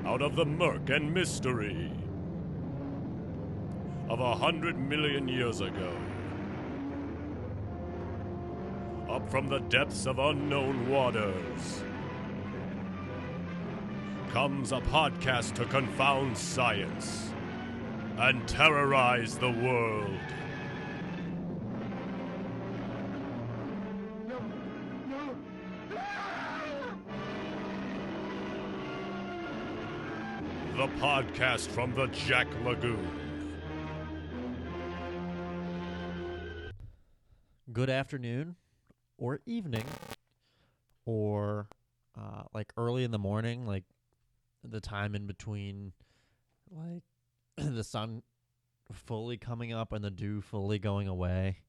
out of the murk and mystery of 100 million years ago. Up from the depths of unknown waters comes a podcast to confound science and terrorize the world. The podcast from the Jack Lagoon. Good afternoon, or evening, or like early in the morning, like the time in between, like the sun fully coming up and the dew fully going away.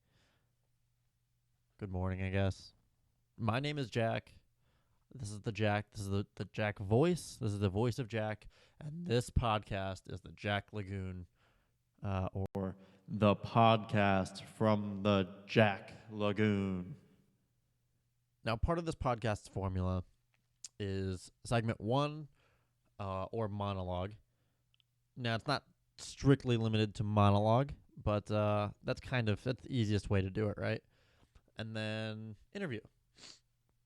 Good morning, I guess. My name is Jack. This is the Jack. This is the Jack voice. This is the voice of Jack. And this podcast is the Jack Lagoon, or the podcast from the Jack Lagoon. Now, part of this podcast's formula is segment one, or monologue. Now, it's not strictly limited to monologue, but that's the easiest way to do it, right? And then interview,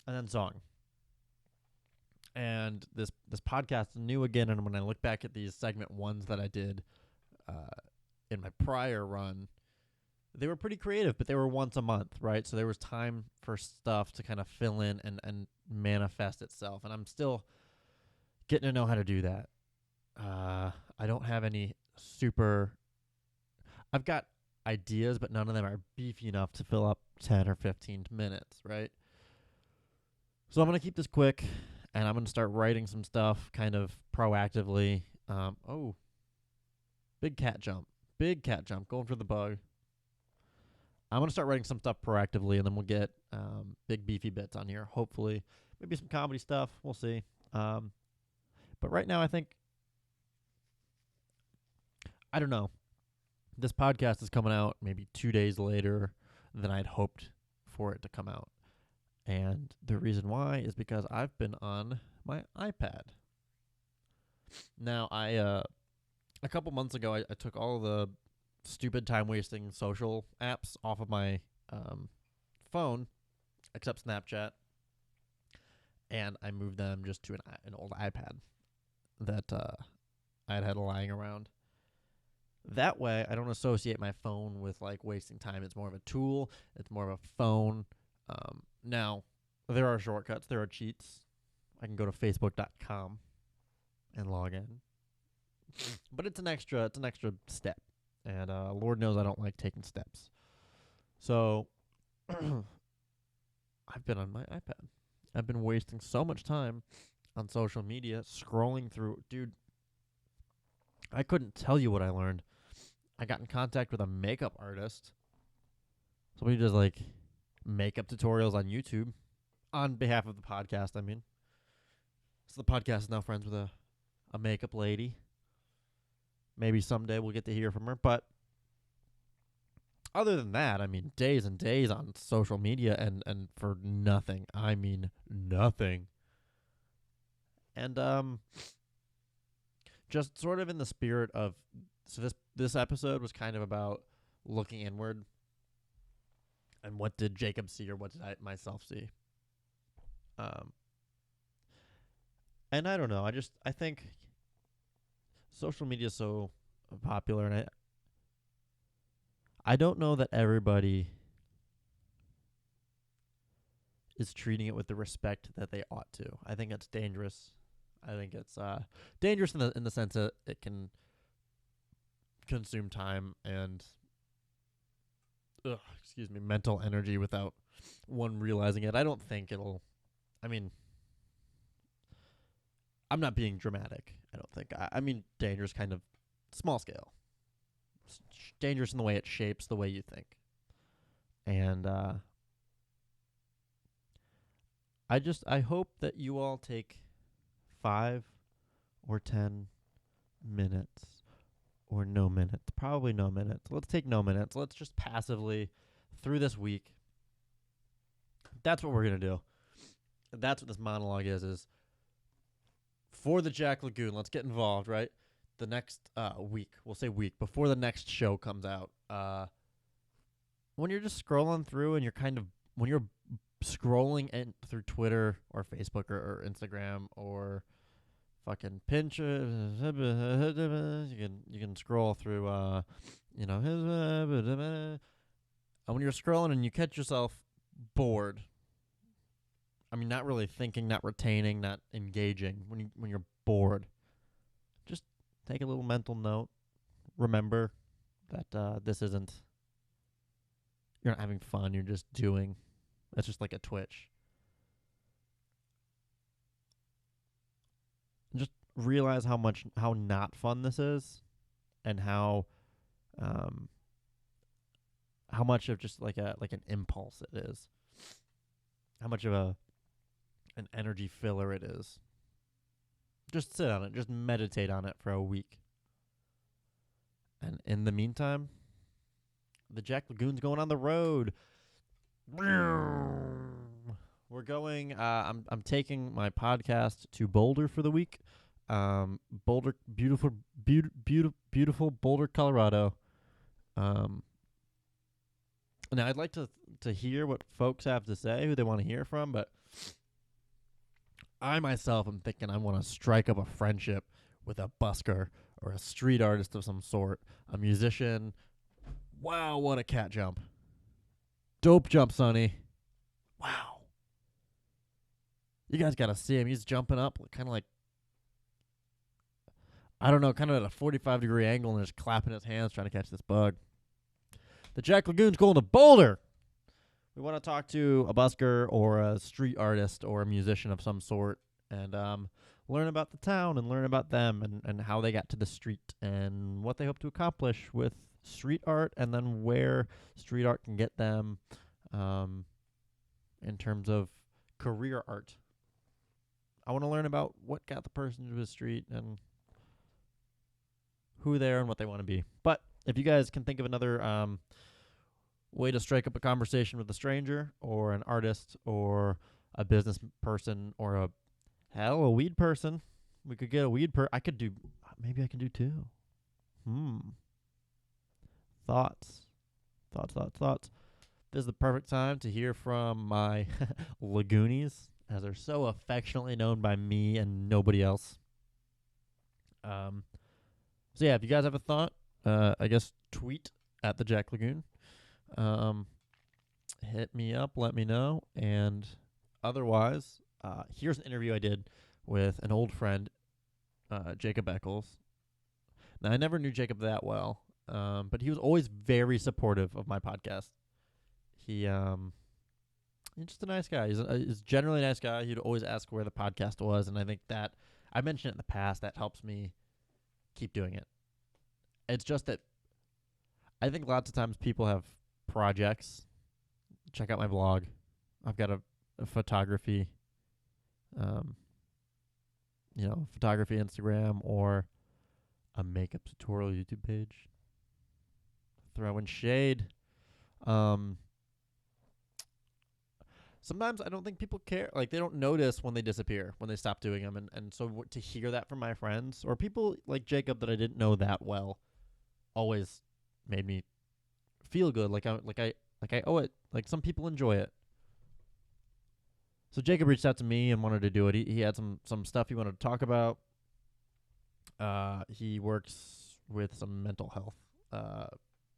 and then song. And this podcast is new again, and when I look back at these segment ones that I did in my prior run, they were pretty creative, but they were once a month, right? So there was time for stuff to kind of fill in and manifest itself, and I'm still getting to know how to do that. I don't have any I've got ideas, but none of them are beefy enough to fill up 10 or 15 minutes, right? So I'm going to keep this quick. And I'm going to start writing some stuff kind of proactively. Big cat jump, going for the bug. I'm going to start writing some stuff proactively, and then we'll get big beefy bits on here, hopefully. Maybe some comedy stuff, we'll see. But right now, I don't know. This podcast is coming out maybe 2 days later than I'd hoped for it to come out. And the reason why is because I've been on my iPad. Now, a couple months ago, I took all the stupid time-wasting social apps off of my phone, except Snapchat, and I moved them just to an old iPad that I had lying around. That way, I don't associate my phone with, like, wasting time. It's more of a tool. It's more of a phone. Now, there are shortcuts. There are cheats. I can go to facebook.com and log in. But it's an extra step. And Lord knows I don't like taking steps. So, I've been on my iPad. I've been wasting so much time on social media, scrolling through. Dude, I couldn't tell you what I learned. I got in contact with a makeup artist. Somebody who does, like, makeup tutorials on YouTube on behalf of the podcast, I mean. So the podcast is now friends with a makeup lady. Maybe someday we'll get to hear from her. But other than that, I mean, days and days on social media and for nothing. I mean, nothing. And just sort of in the spirit of, so this episode was kind of about looking inward. And what did Jacob see, or what did I myself see? And I don't know. I think social media is so popular, and I don't know that everybody is treating it with the respect that they ought to. I think it's dangerous. I think it's dangerous in the sense that it can consume time and mental energy without one realizing it. I don't think it'll. I mean, I'm not being dramatic. I don't think. I mean, dangerous kind of small scale. It's dangerous in the way it shapes the way you think. And I hope that you all take 5 or 10 minutes, or no minutes. Probably no minutes. Let's take no minutes. Let's just passively, through this week. That's what we're going to do. That's what this monologue is before the Jack Lagoon, let's get involved, right? The next week, we'll say week, before the next show comes out. When you're just scrolling through and when you're scrolling through Twitter or Facebook or Instagram or fucking Pinterest, you can scroll through, and when you're scrolling and you catch yourself bored, I mean, not really thinking, not retaining, not engaging, when you're bored, just take a little mental note. Remember that you're not having fun, you're just doing. That's just like a twitch. Just realize how not fun this is, and how much of just like an impulse it is. How much of an energy filler it is. Just sit on it. Just meditate on it for a week. And in the meantime, the Jack Lagoon's going on the road. We're going. I'm taking my podcast to Boulder for the week. Boulder, beautiful Boulder, Colorado. Now I'd like to hear what folks have to say, who they want to hear from, but I myself am thinking I want to strike up a friendship with a busker or a street artist of some sort, a musician. Wow, what a cat jump. Dope jump, Sonny. Wow. You guys got to see him. He's jumping up kind of like, I don't know, kind of at a 45-degree angle and just clapping his hands trying to catch this bug. The Jack Lagoon's going to Boulder. We want to talk to a busker or a street artist or a musician of some sort and learn about the town and learn about them and how they got to the street and what they hope to accomplish with street art, and then where street art can get them in terms of career art. I want to learn about what got the person to the street and who they are and what they want to be. But if you guys can think of another way to strike up a conversation with a stranger or an artist or a business person or a weed person, we could get a weed maybe I can do two. Thoughts. This is the perfect time to hear from my Lagoonies, as they're so affectionately known by me and nobody else. So yeah, if you guys have a thought, I guess tweet at the Jack Lagoon. Hit me up, let me know. And otherwise, here's an interview I did with an old friend, Jacob Eccles. Now, I never knew Jacob that well, but he was always very supportive of my podcast. He's just a nice guy. He's generally a nice guy. He'd always ask where the podcast was, and I think that, I mentioned it in the past, that helps me keep doing it. It's just that I think lots of times people have projects. Check out my blog. I've got a photography, photography Instagram or a makeup tutorial YouTube page. Throwing shade. Sometimes I don't think people care. Like, they don't notice when they disappear, when they stop doing them. And so to hear that from my friends or people like Jacob that I didn't know that well always made me feel good. Like I owe it. Like, some people enjoy it. So Jacob reached out to me and wanted to do it. He had some stuff he wanted to talk about. He works with some mental health.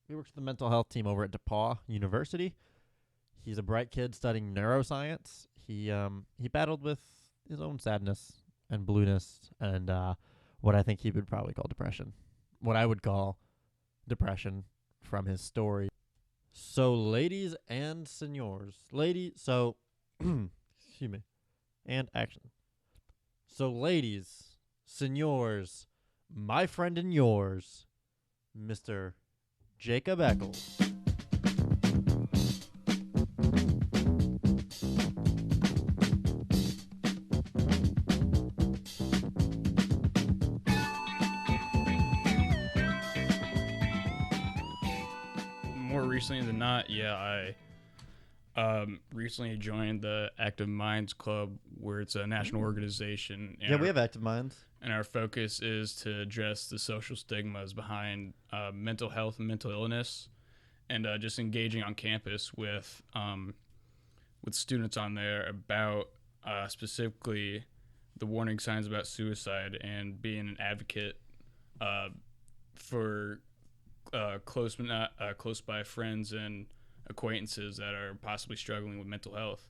He works with the mental health team over at DePauw University. He's a bright kid studying neuroscience. He battled with his own sadness and blueness and what I think he would probably call depression. What I would call depression from his story. So, ladies and senors. Excuse me. And action. So, ladies, senors, my friend and yours, Mr. Jacob Eccles. More recently than not, yeah, Recently joined the Active Minds Club, where it's a national organization. And Yeah, we have active minds. and our focus is to address the social stigmas behind mental health and mental illness, and just engaging on campus with students on there about specifically the warning signs about suicide and being an advocate for close but not close by friends and acquaintances that are possibly struggling with mental health.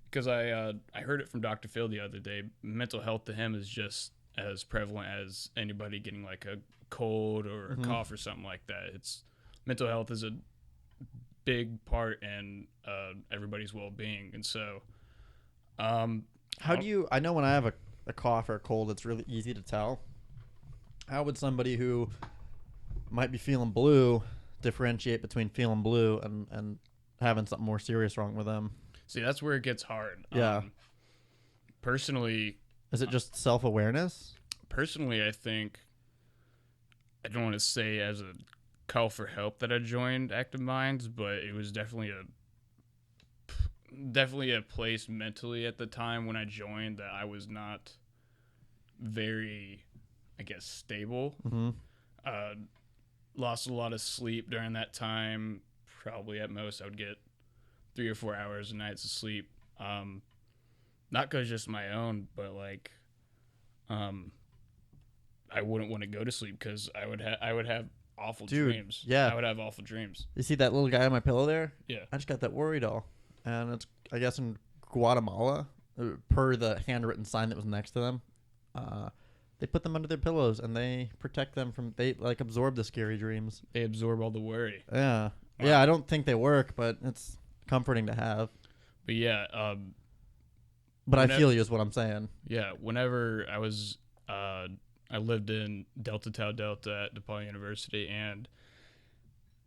Because I heard it from Dr. Phil the other day. Mental health to him is just as prevalent as anybody getting like a cold or a cough or something like that. It's mental health is a big part in everybody's well-being, and so How do you? I know when I have a cough or a cold, it's really easy to tell. How would somebody who might be feeling blue differentiate between feeling blue and having something more serious wrong with them? see that's where it gets hard. Yeah. Personally, Is it just self-awareness? I think I don't want to say as a call for help that I joined Active Minds, but it was definitely a place mentally at the time when I joined that I was not very, I guess, stable. Lost a lot of sleep during that time. Probably at most I would get 3 or 4 hours a night of sleep. Not because just my own, but like I wouldn't want to go to sleep because I would have awful dreams. Yeah. I would have awful dreams. You see that little guy on my pillow there? Yeah. I just got that worry doll, and it's I guess in Guatemala, per the handwritten sign that was next to them, they put them under their pillows and they protect them from they like absorb the scary dreams. They absorb all the worry. Yeah, Wow. yeah. I don't think they work, but it's comforting to have. But yeah, But I whenever- feel you is what I'm saying. yeah. Whenever I was, I lived in Delta Tau Delta at DePaul University, and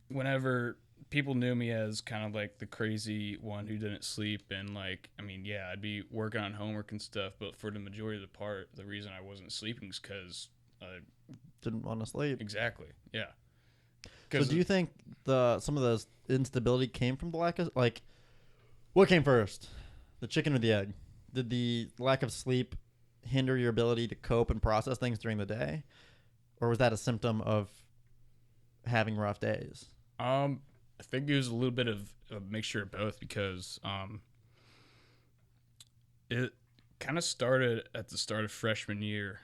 whenever people knew me as kind of like the crazy one who didn't sleep, and like, I mean, yeah, I'd be working on homework and stuff, but for the majority of the part, the reason I wasn't sleeping is because, Didn't want to sleep. exactly, yeah. So do you think some of the instability came from the lack of like, what came first, the chicken or the egg? Did the lack of sleep hinder your ability to cope and process things during the day, or was that a symptom of having rough days? I think it was a little bit of a mixture of both because it kind of started at the start of freshman year.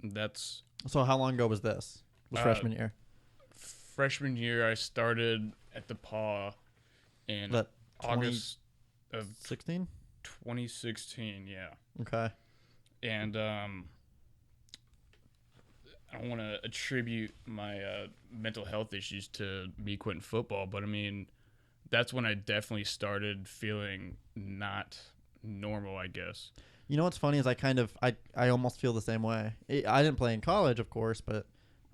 That's So how long ago was this? Was freshman year? freshman year. I started at DePaul in That August of 16? 2016. Yeah, Okay. and I don't want to attribute my mental health issues to me quitting football, but I mean, that's when I definitely started feeling not normal, I guess. You know what's funny is I almost feel the same way. I didn't play in college, of course, but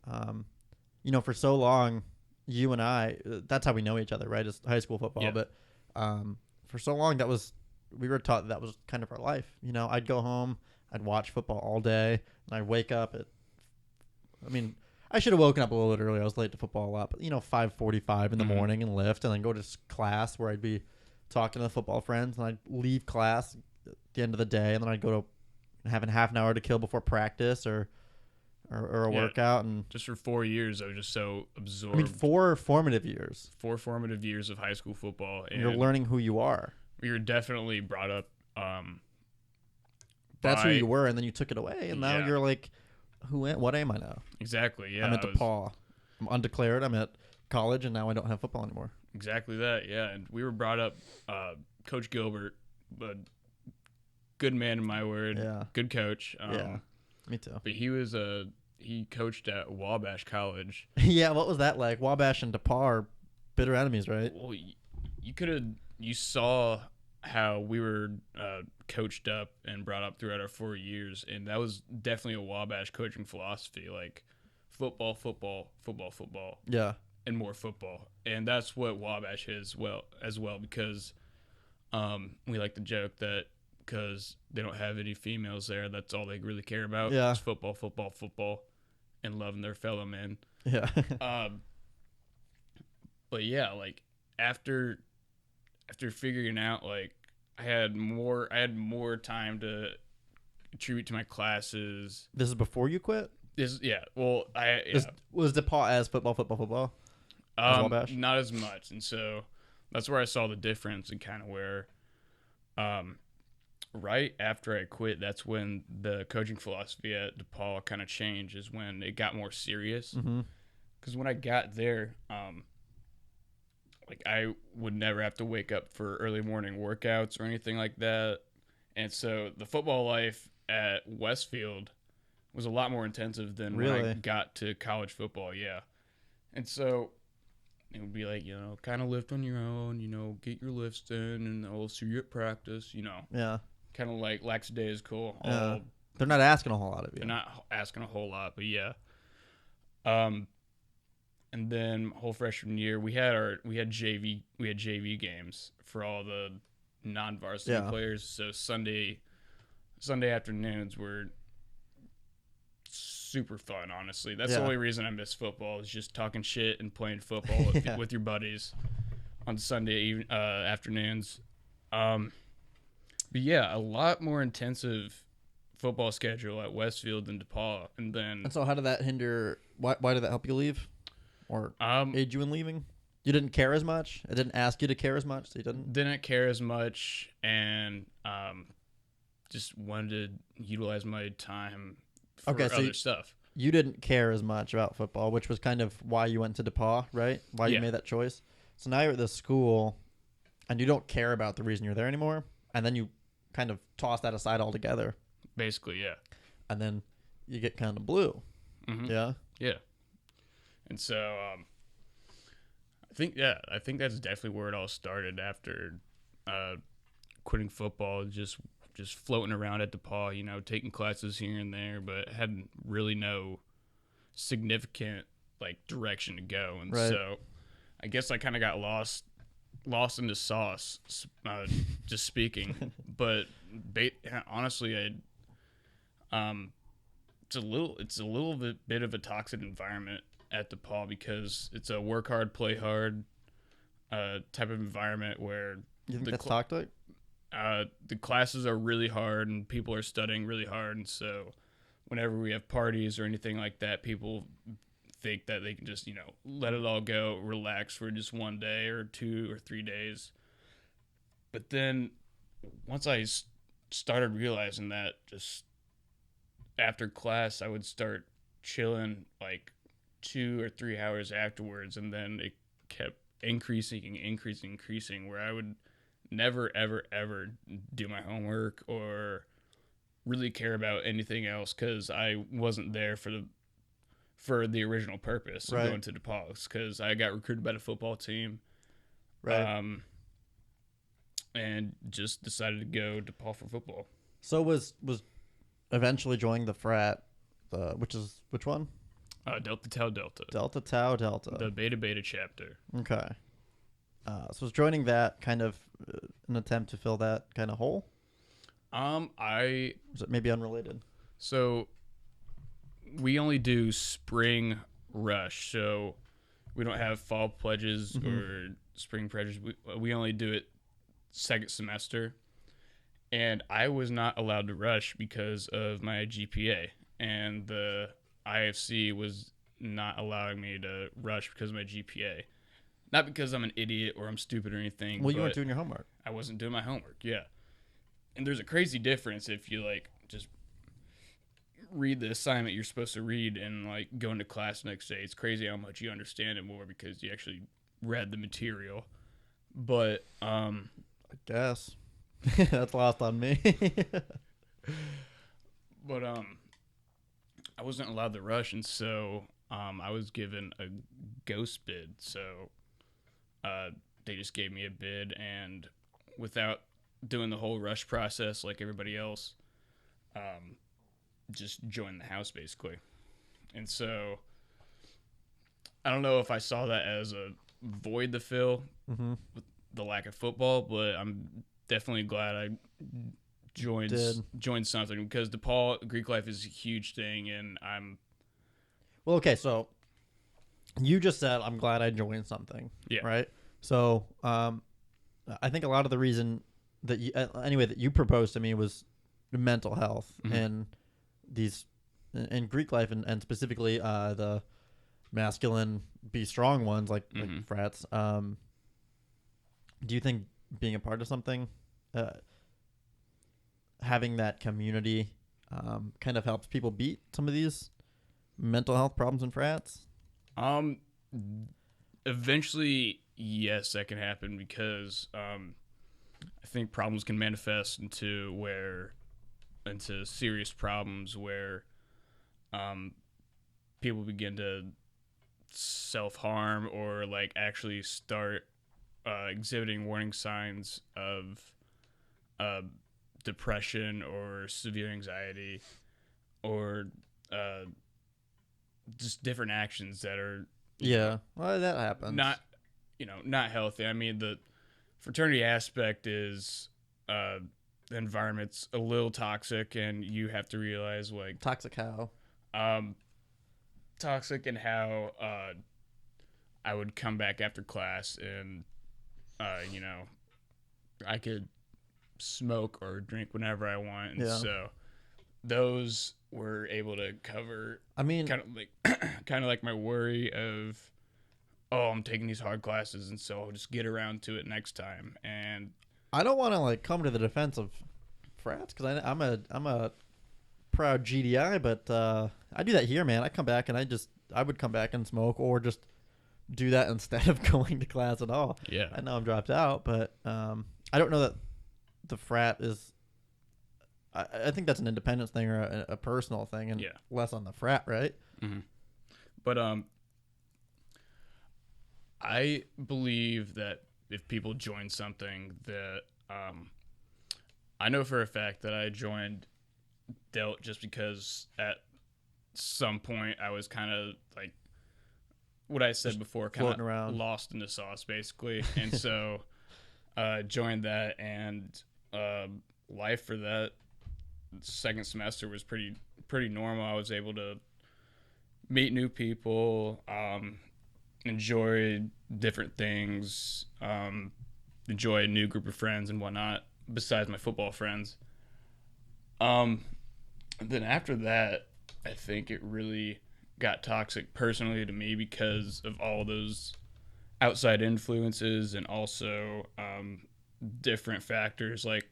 for so long, you and I, that's how we know each other, right? It's high school football. Yeah. But for so long, we were taught that was kind of our life. I'd go home, I'd watch football all day, and I'd wake up I should have woken up a little bit earlier. I was late to football a lot, but 5:45 in the morning and lift, and then go to class where I'd be talking to the football friends, and I'd leave class at the end of the day, and then I'd go to having half an hour to kill before practice or a workout. And Just for 4 years, I was just so absorbed. 4 formative years. 4 formative years of high school football, and You're learning who you are. we were definitely brought up. That's who by- you were, and then you took it away, and now Yeah. you're like, what am I now? Exactly. Yeah, I'm at I was- DePaul. I'm undeclared. I'm at college, and now I don't have football anymore. Exactly that. Yeah, and we were brought up. Coach Gilbert, but good man in my word. Yeah. Good coach. Yeah, me too. But he coached at Wabash College. Yeah, what was that like? Wabash and DePaul are bitter enemies, right? Well, you saw how we were coached up and brought up throughout our 4 years, and that was definitely a Wabash coaching philosophy, like football, football, football, football, Yeah. and more football. And that's what Wabash is as well because we like to joke that because they don't have any females there, that's all they really care about. Yeah. Is football, football, football, and loving their fellow men. Yeah. But yeah, like after after figuring out like I had more time to contribute to my classes. This is before you quit? Well, Was DePaul as football? As Wabash? Not as much, and so that's where I saw the difference and kind of where, right after I quit, that's when the coaching philosophy at DePaul kind of changed. Is when it got more serious. Because when I got there, like I would never have to wake up for early morning workouts or anything like that, and so the football life at Westfield was a lot more intensive than when I got to college football. Yeah, and so it would be like, kind of lift on your own, get your lifts in, and I'll see you at practice, Yeah. Kind of like lackadaisical. They're not asking a whole lot of you. They're not asking a whole lot, but yeah. And then whole freshman year, we had JV games for all the non-varsity players. So Sunday afternoons were super fun, honestly. That's the only reason I miss football is just talking shit and playing football with your buddies on Sunday afternoons. But yeah, a lot more intensive football schedule at Westfield than DePaul. And so how did that hinder? Why did that help you leave, or aid you in leaving? You didn't care as much. It didn't ask you to care as much. So you didn't care as much, and just wanted to utilize my time for other stuff. You didn't care as much about football, which was kind of why you went to DePaul, right? Why you made that choice. So now you're at this school, and you don't care about the reason you're there anymore, and then you kind of toss that aside altogether. Basically, yeah. And then you get kind of blue. Mm-hmm. Yeah? Yeah. And so I think that's definitely where it all started after quitting football, just floating around at DePaul, taking classes here and there, but had really no significant like direction to go. And so I guess I kind of got lost in the sauce, just speaking. But honestly, it's a little bit of a toxic environment at DePaul because it's a work hard, play hard type of environment where you think that's toxic? The classes are really hard and people are studying really hard, and so whenever we have parties or anything like that, people think that they can just let it all go, relax for just one day or 2 or 3 days. But then once I started realizing that, just after class I would start chilling like 2 or 3 hours afterwards, and then it kept increasing where I would never ever do my homework or really care about anything else because I wasn't there for the original purpose of going to DePaul, because I got recruited by the football team, and just decided to go to DePaul for football. So was eventually joining the frat, which one? Delta Tau Delta. Delta Tau Delta. The Beta chapter. Okay. So was joining that kind of an attempt to fill that kind of hole? Was it maybe unrelated? So we only do spring rush, so we don't have fall pledges or spring pledges. We only do it second semester, and I was not allowed to rush because of my GPA, and the IFC was not allowing me to rush because of my GPA. Not because I'm an idiot or I'm stupid or anything. Well, you weren't doing your homework. I wasn't doing my homework, yeah. And there's a crazy difference if you just read the assignment you're supposed to read and go into class next day. It's crazy how much you understand it more because you actually read the material. But I guess that's lost on me. But I wasn't allowed to rush, and so I was given a ghost bid. So they just gave me a bid, and without doing the whole rush process like everybody else, just joined the house basically. And so I don't know if I saw that as a void to fill with the lack of football, but I'm definitely glad I joined something, because DePaul Greek life is a huge thing, and I'm well. Okay, so you just said I'm glad I joined something. Yeah. Right. So I think a lot of the reason that you, anyway, that you proposed to me was mental health and these in Greek life and specifically the masculine be strong ones like frats. Do you think being a part of something, having that community, kind of helps people beat some of these mental health problems in frats? Eventually, yes, that can happen because I think problems can manifest into serious problems where people begin to self-harm or like actually start exhibiting warning signs of depression or severe anxiety or just different actions that are well, that happens. Not healthy. I mean, the fraternity aspect is the environment's a little toxic, and you have to realize like Toxic how? Toxic and how I would come back after class and I could smoke or drink whenever I want, and so those were able to cover. I mean, kind of like my worry of, I'm taking these hard classes, and so I'll just get around to it next time. And I don't want to like come to the defense of frats because I'm a proud GDI, but I do that here, man. I come back and I would come back and smoke or just do that instead of going to class at all. Yeah, I know I'm dropped out, but I don't know that the frat is. I think that's an independence thing or a personal thing, and less on the frat, right? Mm-hmm. But I believe that if people join something that I know for a fact that I joined Delt just because at some point I was kind of like what I said before, kind of lost in the sauce basically, and so joined that, and life for that second semester was pretty normal. I was able to meet new people, enjoy different things, enjoy a new group of friends and whatnot besides my football friends. Then after that, I think it really got toxic personally to me because of all those outside influences and also different factors like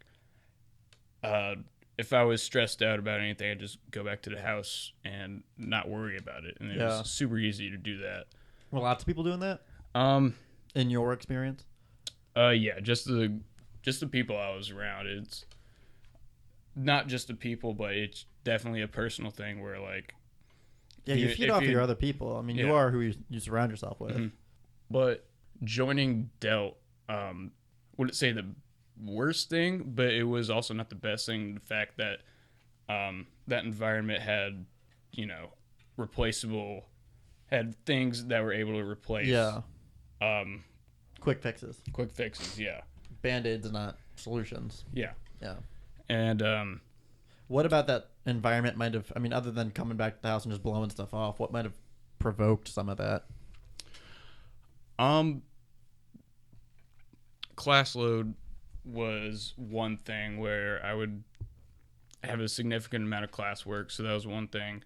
if I was stressed out about anything, I'd just go back to the house and not worry about it. And it was super easy to do that. Were lots of people doing that? In your experience? Yeah, just the people I was around. It's not just the people, but it's definitely a personal thing where like you feed off your other people. I mean, you are who you surround yourself with. Mm-hmm. But joining Delt, wouldn't say the worst thing, but it was also not the best thing. The fact that that environment had, had things that were able to replace. Quick fixes. Yeah. Band-Aids, not solutions. Yeah. Yeah. And what about that environment might have, other than coming back to the house and just blowing stuff off, what might have provoked some of that? Class load was one thing where I would have a significant amount of classwork, so that was one thing.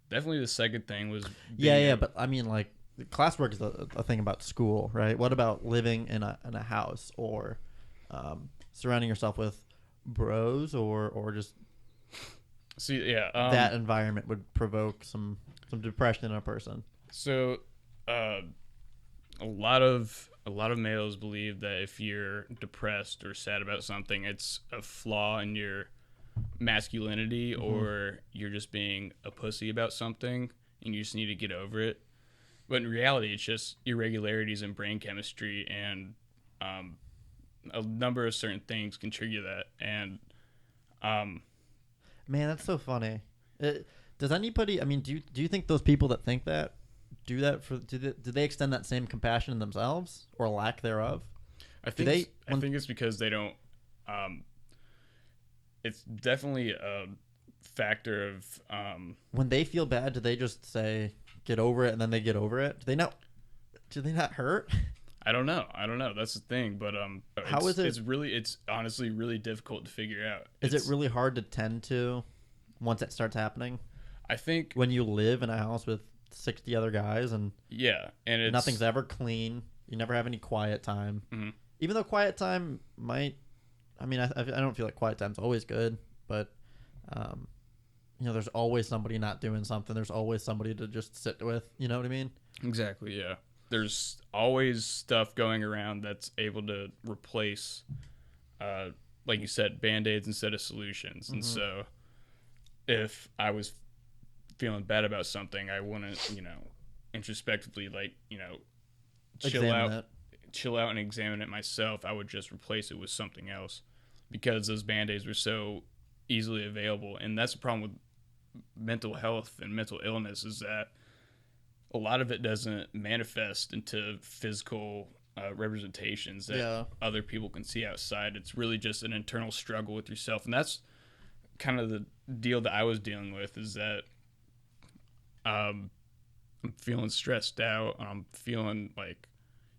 Definitely the second thing was but I mean, like, classwork is a thing about school, right? What about living in a house or surrounding yourself with bros or just that environment would provoke some depression in a person? So a lot of males believe that if you're depressed or sad about something, it's a flaw in your masculinity, or you're just being a pussy about something and you just need to get over it. But in reality, it's just irregularities in brain chemistry, and a number of certain things can trigger that. And man, that's so funny. Does anybody? Do you think those people that think that do that do they extend that same compassion in themselves or lack thereof? I think it's because they don't. It's definitely a factor of when they feel bad, do they just say get over it and then they get over it? Do they not hurt? I don't know. That's the thing, but How is it? It's honestly really difficult to figure out. Is it really hard to tend to once it starts happening? I think When you live in a house with 60 other guys and and nothing's ever clean, you never have any quiet time. Mhm. Even though quiet time might, I mean, I don't feel like quiet time's always good, but there's always somebody not doing something. There's always somebody to just sit with. You know what I mean? Exactly. Yeah. There's always stuff going around that's able to replace, like you said, Band-Aids instead of solutions. And so if I was feeling bad about something, I wouldn't, introspectively, chill out and examine it myself. I would just replace it with something else because those Band-Aids were so easily available. And that's the problem with mental health and mental illness, is that a lot of it doesn't manifest into physical representations that other people can see outside. It's really just an internal struggle with yourself. And that's kind of the deal that I was dealing with, is that I'm feeling stressed out. I'm feeling like,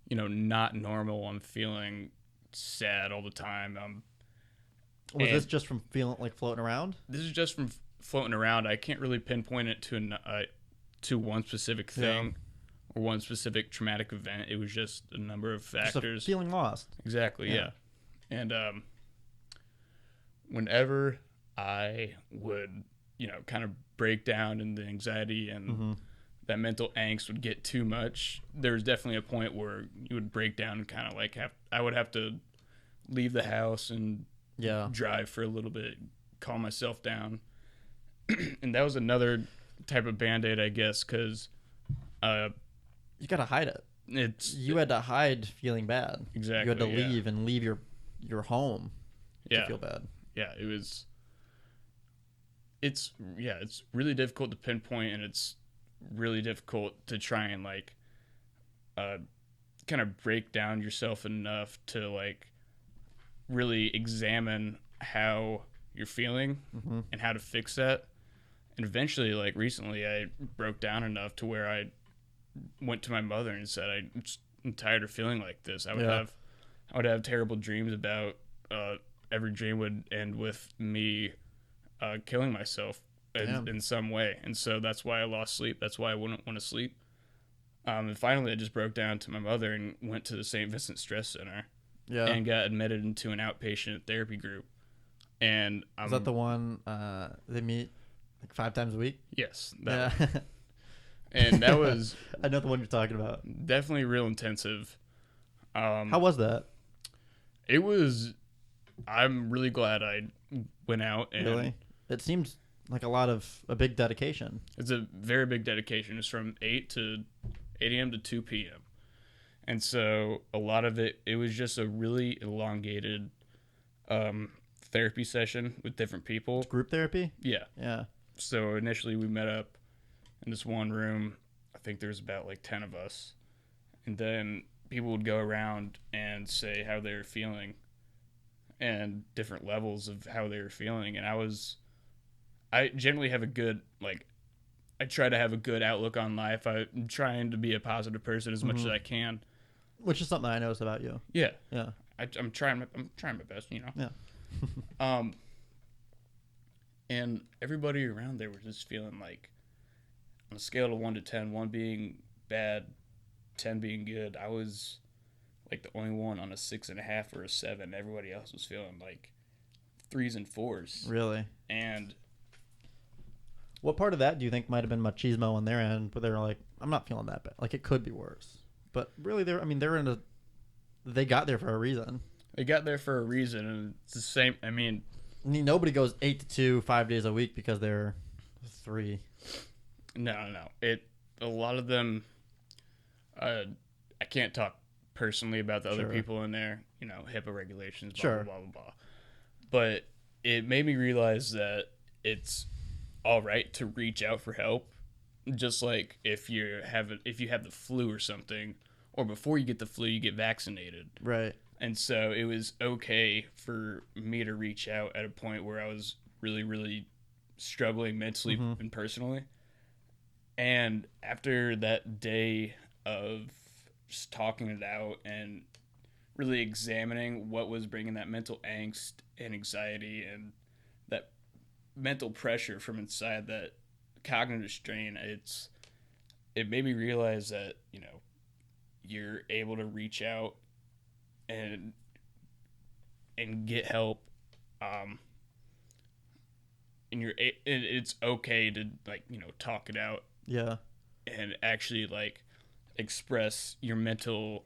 not normal. I'm feeling sad all the time. Was this just from feeling like floating around? This is just from floating around. I can't really pinpoint it to one specific thing or one specific traumatic event. It was just a number of factors. Just feeling lost. Exactly, yeah. And whenever I would, kind of break down and the anxiety and that mental angst would get too much, there was definitely a point where you would break down and kind of like I would have to leave the house and drive for a little bit, calm myself down. And that was another type of Band-Aid, I guess, because you gotta hide it. You had to hide feeling bad. Exactly. You had to leave and leave your home to feel bad. Yeah, it's really difficult to pinpoint, and it's really difficult to try and kind of break down yourself enough to really examine how you're feeling and how to fix that. And eventually, recently, I broke down enough to where I went to my mother and said, I'm tired of feeling like this. I would have terrible dreams about, every dream would end with me killing myself in some way. And so that's why I lost sleep. That's why I wouldn't want to sleep. And finally, I just broke down to my mother and went to the St. Vincent Stress Center and got admitted into an outpatient therapy group. And is that the one they meet 5 times a week? Yes. And that was... I know the one you're talking about. Definitely real intensive. How was that? It was... I'm really glad I went out. And really? It seems like a big dedication. It's a very big dedication. It's from 8 a.m. to 2 p.m. And so a lot of it was just a really elongated therapy session with different people. It's group therapy? Yeah. Yeah. So initially we met up in this one room. I think there's about 10 of us. And then people would go around and say how they were feeling and different levels of how they were feeling. And I generally have a good, I try to have a good outlook on life. I'm trying to be a positive person as much as I can. Which is something I noticed about you. Yeah. Yeah. I'm trying my best, Yeah. And everybody around there was just feeling on a scale of 1 to 10, 1 being bad, 10 being good, I was the only one on a 6.5 or a 7. Everybody else was feeling 3s and 4s. Really? And what part of that do you think might have been machismo on their end, where they're like, I'm not feeling that bad. It could be worse. But really, they got there for a reason. They got there for a reason, and it's the same. I mean, nobody goes 8 to 2, 5 days a week because they're 3. No. A lot of them, I can't talk personally about the other people in there, HIPAA regulations, blah, blah, blah, blah, blah. But it made me realize that it's all right to reach out for help. Just like if you have the flu or something, or before you get the flu, you get vaccinated. Right. And so it was okay for me to reach out at a point where I was really, really struggling mentally and personally. And after that day of just talking it out and really examining what was bringing that mental angst and anxiety and that mental pressure from inside, that cognitive strain. It made me realize that, you know, you're able to reach out and get help, and it's okay to, like, you know, talk it out. Yeah. And actually, like, express your mental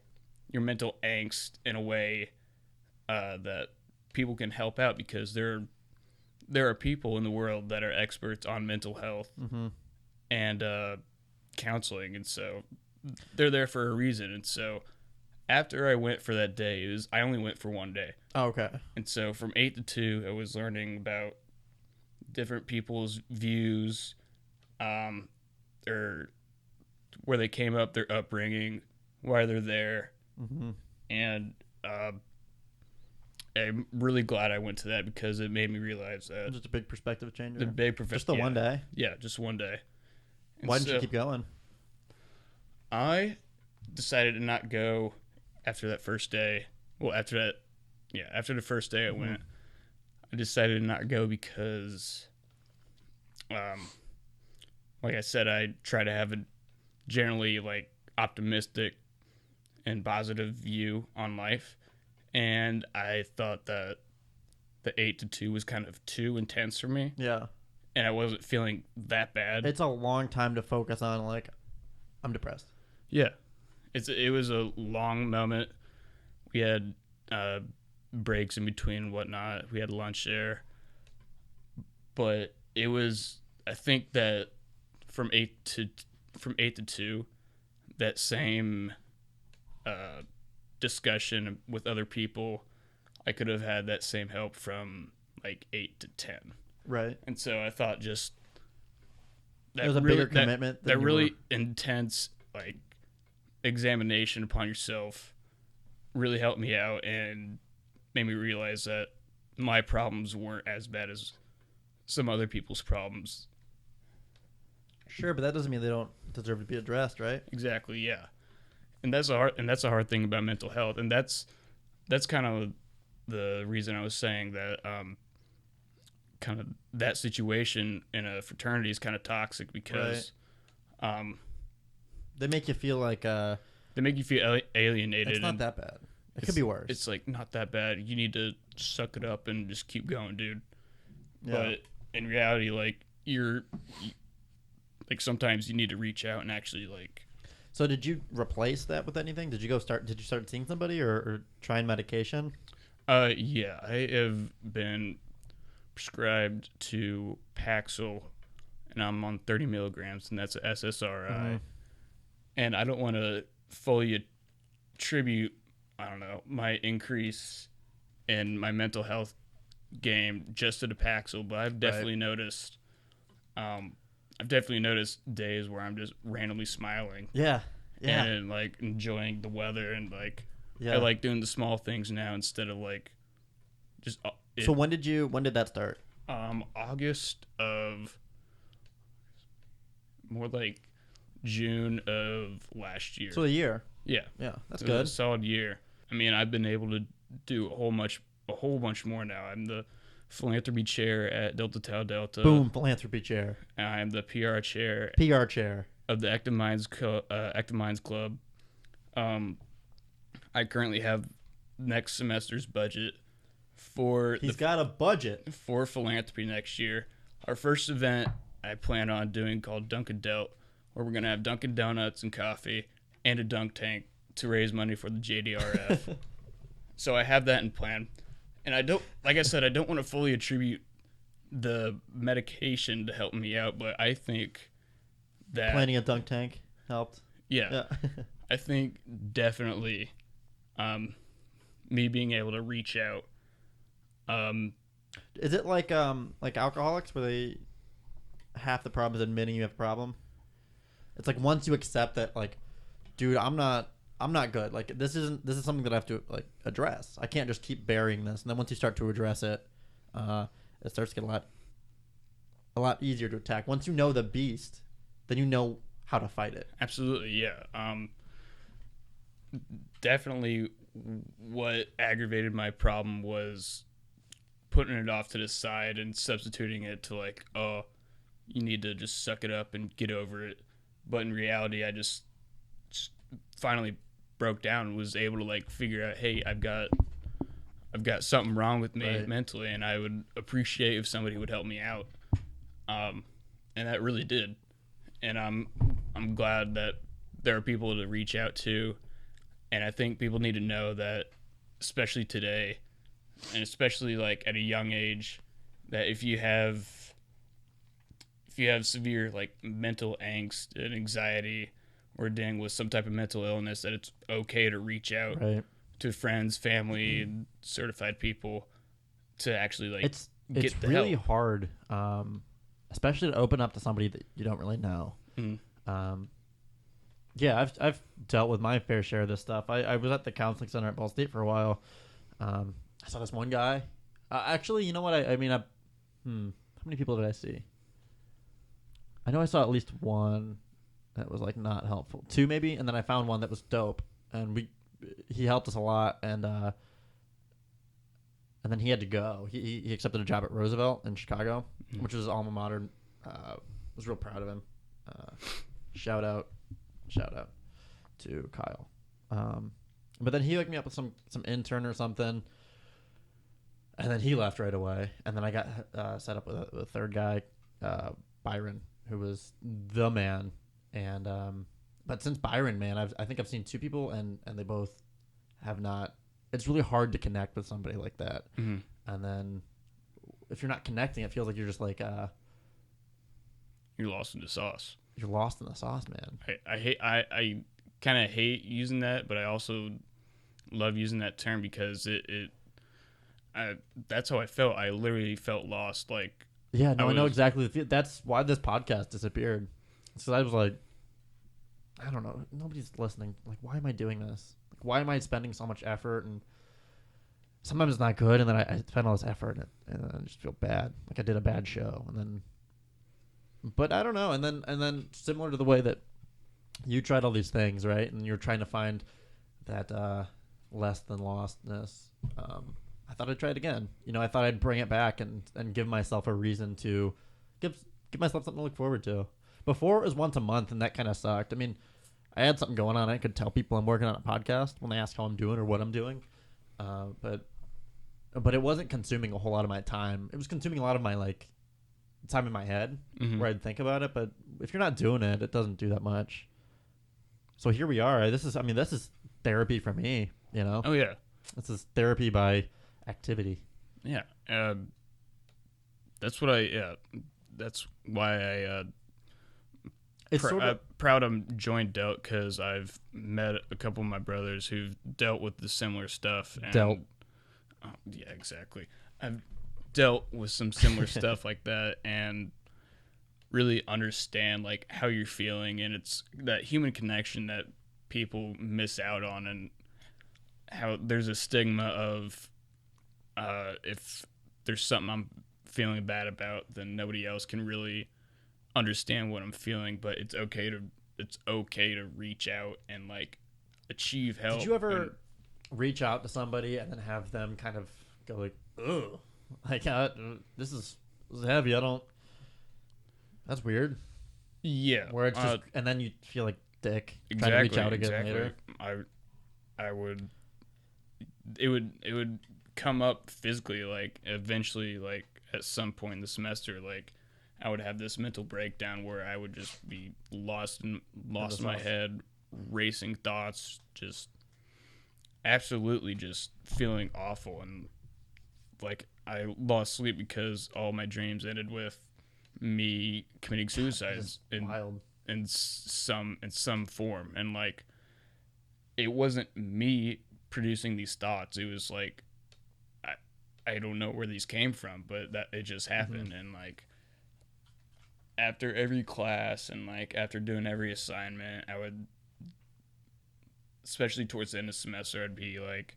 angst in a way that people can help out, because there are people in the world that are experts on mental health and counseling, and so they're there for a reason. And so after I went for that day, I only went for one day. Oh, okay. And so from 8 to 2, I was learning about different people's views, or where they came up, their upbringing, why they're there. And I'm really glad I went to that, because it made me realize that Just a big perspective changer. Just the one day. Yeah, just one day. And Why didn't you keep going? I decided to not go after that first day. Well, after the first day I went, I decided to not go because, like I said, I try to have a generally, like, optimistic and positive view on life, and I thought that the 8 to 2 was kind of too intense for me. Yeah. And I wasn't feeling that bad. It's a long time to focus on, like, I'm depressed. Yeah. It was a long moment. We had breaks in between and whatnot. We had lunch there. But it was, I think that from 8 to 2, that same discussion with other people, I could have had that same help from like 8 to 10. Right. And so I thought just that it was a bigger commitment. That really intense, like, examination upon yourself really helped me out and made me realize that my problems weren't as bad as some other people's problems. Sure, but that doesn't mean they don't deserve to be addressed, right? Exactly, yeah. And that's a hard thing about mental health, and that's kind of the reason I was saying that kind of that situation in a fraternity is kind of toxic, because they make you feel like they make you feel alienated. It's not that bad. It could be worse. It's like, not that bad. You need to suck it up and just keep going, dude. Yeah. But in reality, like, like, sometimes you need to reach out and actually, like. So did you replace that with anything? Did you start seeing somebody or trying medication? Yeah, I have been prescribed to Paxil, and I'm on 30 milligrams, and that's a SSRI. And I don't want to fully attribute, I don't know, my increase in my mental health game just to the Paxil, but I've definitely noticed. I've definitely noticed days where I'm just randomly smiling. Yeah. And, like, enjoying the weather, and, like, I like doing the small things now instead of, like, just. So when did that start? August of, more like June of last year. So a year. Yeah. Yeah, that's It good. was a solid year. I mean, I've been able to do a whole bunch more now. I'm the philanthropy chair at Delta Tau Delta. Boom, philanthropy chair. I'm the PR chair of the Active Minds Club. I currently have next semester's budget for He's got a budget for philanthropy next year. Our first event I plan on doing, called Dunkin' Delt, where we're gonna have Dunkin' Donuts and coffee and a dunk tank to raise money for the JDRF. So I have that in plan. And I don't want to fully attribute the medication to help me out, but I think that planning a dunk tank helped. Yeah. I think definitely me being able to reach out. Is it like alcoholics, where they half the problem is admitting you have a problem? It's like, once you accept that, like, dude, I'm not good. Like, this is something that I have to, like, address. I can't just keep burying this. And then once you start to address it, it starts to get a lot easier to attack. Once you know the beast, then you know how to fight it. Absolutely, yeah. definitely what aggravated my problem was putting it off to the side and substituting it to like, oh, you need to just suck it up and get over it. But in reality, I just finally broke down and was able to like figure out, hey, I've got something wrong with me mentally, and I would appreciate if somebody would help me out. And that really did. And I'm glad that there are people to reach out to. And I think people need to know that, especially today, and especially like at a young age, that if you have severe like mental angst and anxiety or dealing with some type of mental illness, that it's okay to reach out to friends, family, and certified people to actually like it's get the really help. hard, especially to open up to somebody that you don't really know. Yeah, I've dealt with my fair share of this stuff. I was at the counseling center at Ball State for a while. I saw this one guy. Actually, you know what? How many people did I see? I know I saw at least one that was like not helpful. Two maybe, and then I found one that was dope, and he helped us a lot, and then he had to go. He accepted a job at Roosevelt in Chicago, which was his alma mater. Was real proud of him. Shout out to Kyle. But then he hooked me up with some intern or something, and then he left right away. And then I got set up with a third guy, Byron, who was the man. And but since Byron, man, I think I've seen two people, and they both have not. It's really hard to connect with somebody like that. And then if you're not connecting, it feels like you're just like you're lost in the sauce. You're lost in the sauce, man. I kind of hate using that, but I also love using that term because that's how I felt. I literally felt lost. Like, yeah, no, I know exactly. That's why this podcast disappeared. So I was like, I don't know. Nobody's listening. Like, why am I doing this? Like, why am I spending so much effort? And sometimes it's not good, and then I spend all this effort, and I just feel bad. Like I did a bad show, and then. But I don't know, and then similar to the way that you tried all these things, right? And you're trying to find that less than lostness. I thought I'd try it again. You know, I thought I'd bring it back and give myself a reason to give myself something to look forward to. Before it was once a month, and that kind of sucked. I mean, I had something going on. I could tell people I'm working on a podcast when they ask how I'm doing or what I'm doing. But it wasn't consuming a whole lot of my time. It was consuming a lot of my like time in my head where I'd think about it. But if you're not doing it, it doesn't do that much. So here we are. This is therapy for me, you know? Oh, yeah. This is therapy by activity. Yeah. That's why it's proud I'm joined Delt, because I've met a couple of my brothers who've dealt with the similar stuff. And, yeah, exactly. I've dealt with some similar stuff like that and really understand like how you're feeling, and it's that human connection that people miss out on, and how there's a stigma of if there's something I'm feeling bad about, then nobody else can really understand what I'm feeling. But it's okay to reach out and like achieve help. Did you ever reach out to somebody and then have them kind of go like, ugh, like this is heavy, that's weird? Yeah. Where it's just and then you feel like dick exactly, trying to reach out again later. It would come up physically, like eventually, like at some point in the semester, like I would have this mental breakdown where I would just be lost in my head, racing thoughts, just absolutely just feeling awful, and like I lost sleep because all my dreams ended with me committing suicide in some form. And like it wasn't me producing these thoughts. It was like I don't know where these came from, but that it just happened. And like after every class and like after doing every assignment, I would, especially towards the end of the semester, I'd be like,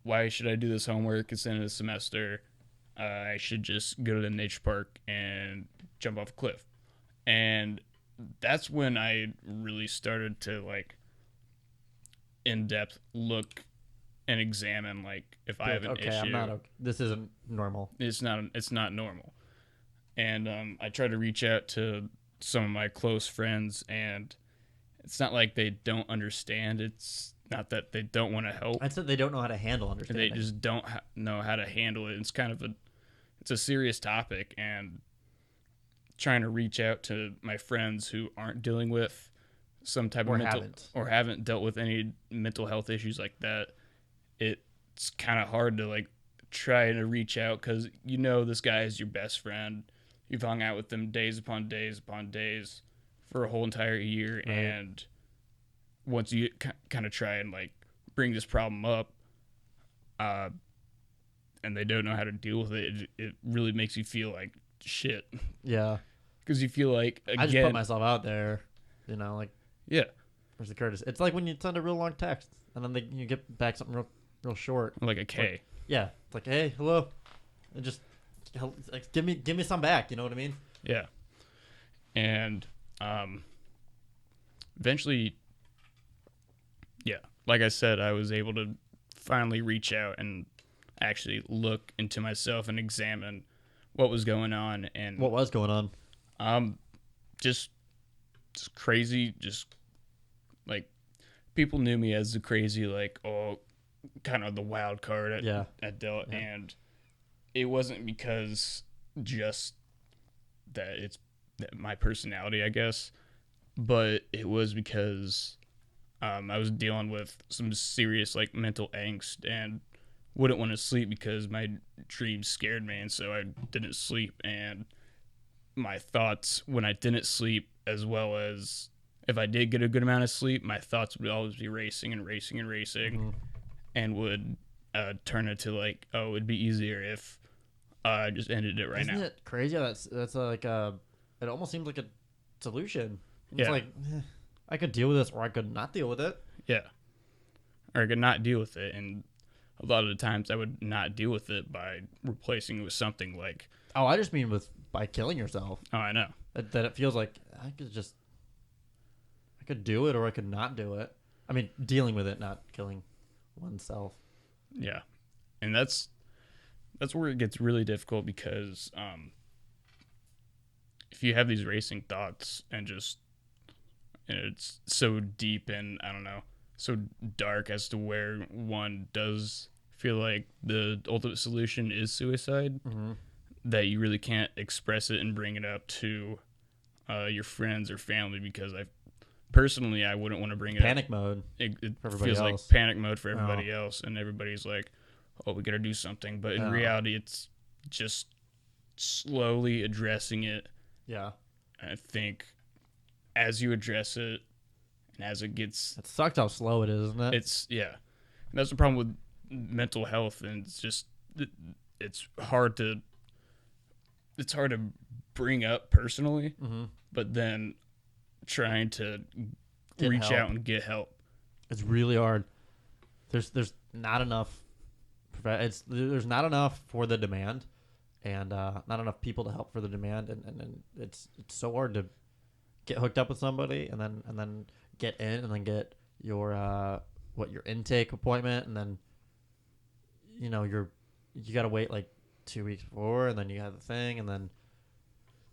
why should I do this homework? It's the end of the semester. I should just go to the nature park and jump off a cliff. And that's when I really started to like in-depth look and examine like if I have an issue. I'm not okay. This isn't normal. It's not normal. And I try to reach out to some of my close friends, and it's not like they don't understand. It's not that they don't want to help. I said they don't know how to handle understanding. They just don't know how to handle it. It's kind of it's a serious topic, and trying to reach out to my friends who aren't dealing with some type of haven't dealt with any mental health issues like that. It's kind of hard to like try to reach out because this guy is your best friend. You've hung out with them days upon days upon days for a whole entire year, right. And once you kind of try and like bring this problem up, and they don't know how to deal with it, it really makes you feel like shit. Yeah, because you feel like, again, I just put myself out there, like yeah. Where's the courtesy? It's like when you send a real long text and then you get back something real short, like a K. Like, yeah, it's like, hey, hello, and just like, give me some back. You know what I mean? Yeah, and eventually, yeah, like I said, I was able to finally reach out and actually look into myself and examine what was going on. And what was going on? Just crazy. Just like people knew me as the crazy, like, kind of the wild card at Dell, yeah. And it wasn't because just that it's my personality, I guess, but it was because I was dealing with some serious like mental angst and wouldn't want to sleep because my dreams scared me, and so I didn't sleep. And my thoughts when I didn't sleep, as well as if I did get a good amount of sleep, my thoughts would always be racing and racing and racing, mm-hmm. and would turn into like, it'd be easier if I just ended it right now. Isn't it crazy? That's like it almost seems like a solution. It's Yeah. like I could deal with this, or I could not deal with it. Yeah, or I could not deal with it, and a lot of the times I would not deal with it by replacing it with something like, I just mean by killing yourself. oh, I know. That it feels like I could do it, or I could not do it. I mean, dealing with it, not killing oneself. Yeah, and that's where it gets really difficult because if you have these racing thoughts and it's so deep and I don't know, so dark as to where one does feel like the ultimate solution is suicide, mm-hmm. that you really can't express it and bring it up to your friends or family, because I wouldn't want to bring it panic up. mode. It else. feels like panic mode for everybody else, and everybody's like, oh, we gotta do something, but in reality it's just slowly addressing it. Yeah, I think as you address it and as it gets, it sucks how slow it is, isn't it? And that's the problem with mental health, and it's just it's hard to bring up personally, mm-hmm. but then trying to reach out and get help. It's really hard. There's not enough. There's not enough for the demand, and not enough people to help for the demand, and it's so hard to get hooked up with somebody, and then get in, and then get your your intake appointment, and then you gotta wait like 2 weeks before, and then you have the thing, and then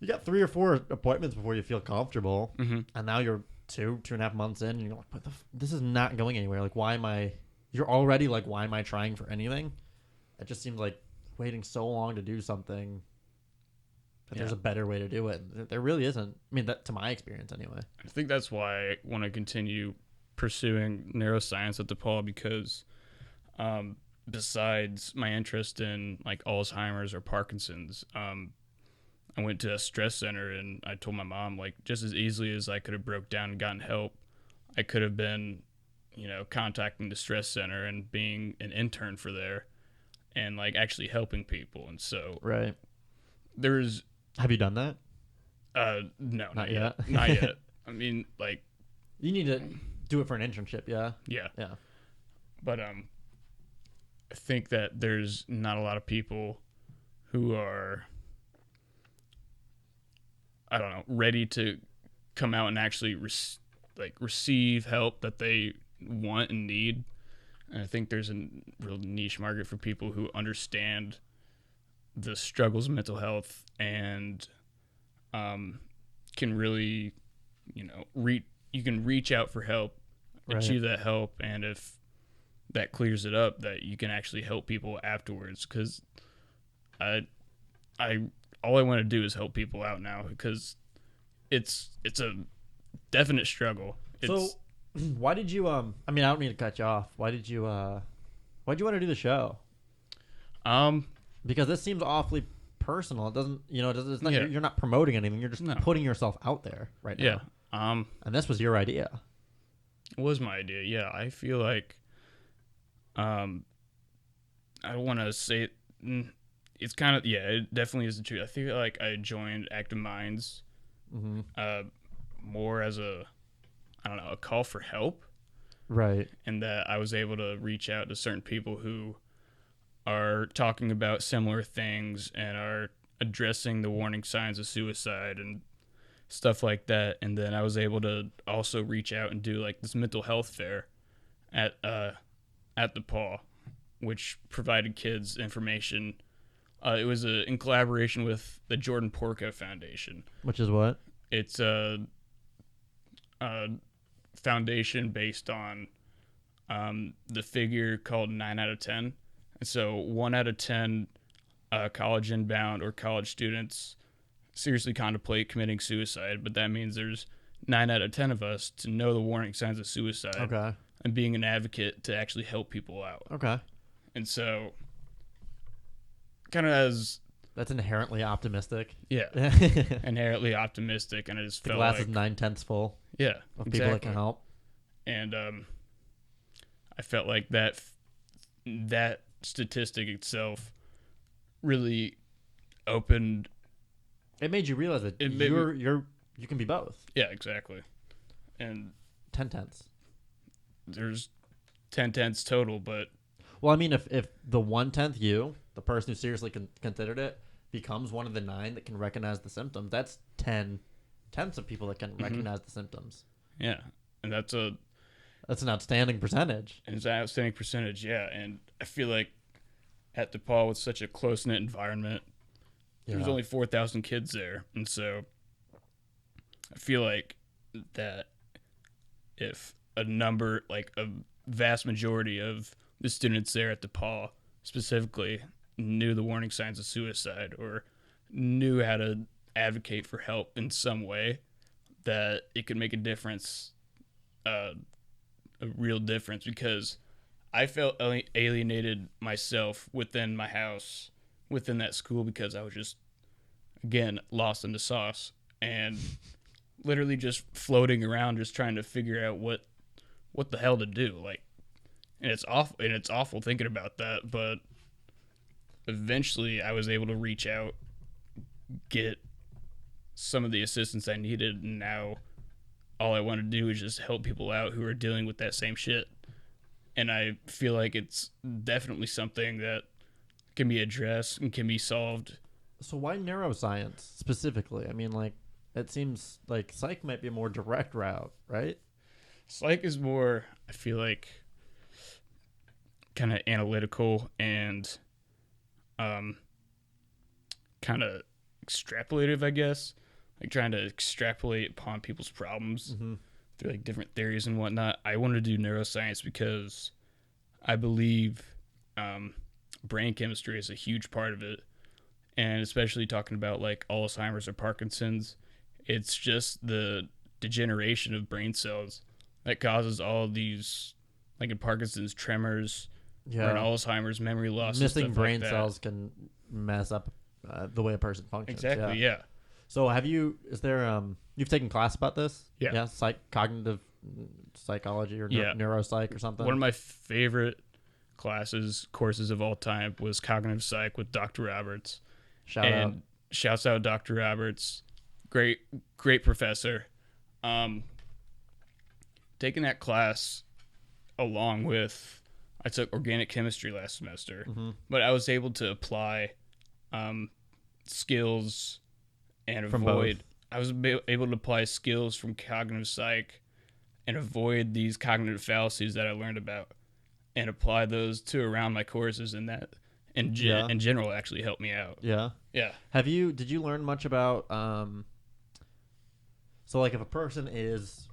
you got 3 or 4 appointments before you feel comfortable, mm-hmm. and now you're 2.5 months in, and you're like, this is not going anywhere. Like, why am I? You're already like, why am I trying for anything? It just seems like waiting so long to do something. But there's a better way to do it. There really isn't. I mean, that to my experience anyway. I think that's why I want to continue pursuing neuroscience at DePaul, because besides my interest in like Alzheimer's or Parkinson's, I went to a stress center, and I told my mom, like, just as easily as I could have broke down and gotten help, I could have been, contacting the stress center and being an intern for there and like actually helping people. And so right. Have you done that? No, not yet. Not yet. I mean, like, you need to do it for an internship. Yeah. But I think that there's not a lot of people who are, ready to come out and actually receive help that they want and need. And I think there's a real niche market for people who understand the struggles of mental health and can really, you can reach out for help, achieve that help, and if that clears it up, that you can actually help people afterwards. Because all I want to do is help people out now, because it's a definite struggle. So why did you I mean, I don't mean to cut you off. Why'd you want to do the show? Because this seems awfully personal. It doesn't, it's not, you're not promoting anything. You're just putting yourself out there right now. Yeah. And this was your idea. It was my idea. Yeah. I feel like, I don't want to say it's kind of, it definitely is the truth. I feel like I joined Active Minds, more as a call for help. Right. And that I was able to reach out to certain people who are talking about similar things and are addressing the warning signs of suicide and stuff like that. And then I was able to also reach out and do like this mental health fair at the Paw, which provided kids information. It was in collaboration with the Jordan Porco Foundation. Which is what? It's a foundation based on the figure called 9 out of 10. And so 1 out of 10 college inbound or college students seriously contemplate committing suicide, but that means there's 9 out of 10 of us to know the warning signs of suicide. Okay. And being an advocate to actually help people out. Okay. And so, kind of as... That's inherently optimistic. Yeah. Inherently optimistic, and I just felt glass like... is 9/10 full. Yeah, of exactly. people that can help. And I felt like that statistic itself really opened... It made you realize that you can be both. Yeah, exactly. And 10/10. There's 10/10 total, but... Well, I mean, if the 1/10 you, the person who seriously considered it, becomes one of the 9 that can recognize the symptoms, that's 10/10 of people that can recognize the symptoms. Yeah, and that's an outstanding percentage. And it's an outstanding percentage, yeah. And I feel like at DePaul, with such a close-knit environment, there's only 4,000 kids there. And so I feel like that if a vast majority of the students there at DePaul specifically knew the warning signs of suicide or knew how to advocate for help in some way, that it could make a difference, a real difference, because I felt alienated myself within my house, within that school, because I was just, again, lost in the sauce and literally just floating around, just trying to figure out what the hell to do. Like, and it's awful thinking about that, but eventually I was able to reach out, get some of the assistance I needed, and now all I want to do is just help people out who are dealing with that same shit. And I feel like it's definitely something that can be addressed and can be solved. So why neuroscience specifically? I mean, like, it seems like psych might be a more direct route, right? Psych is more, I feel like, kind of analytical and kind of extrapolative, I guess. Like trying to extrapolate upon people's problems through like different theories and whatnot. I wanted to do neuroscience because I believe brain chemistry is a huge part of it. And especially talking about like Alzheimer's or Parkinson's, it's just the degeneration of brain cells that causes all these, like in Parkinson's, tremors, or in Alzheimer's, memory loss. Missing brain cells can mess up the way a person functions. Exactly, yeah. So you've taken class about this? Yeah. Yeah, cognitive psychology or neuropsych or something? One of my favorite courses of all time was cognitive psych with Dr. Roberts. Shouts out Dr. Roberts. Great professor. Taking that class along with, I took organic chemistry last semester, but I was able to apply skills and avoid. I was able to apply skills from cognitive psych and avoid these cognitive fallacies that I learned about and apply those to around my courses, and that in general actually helped me out. Yeah. Yeah. Did you learn much about so like if a person is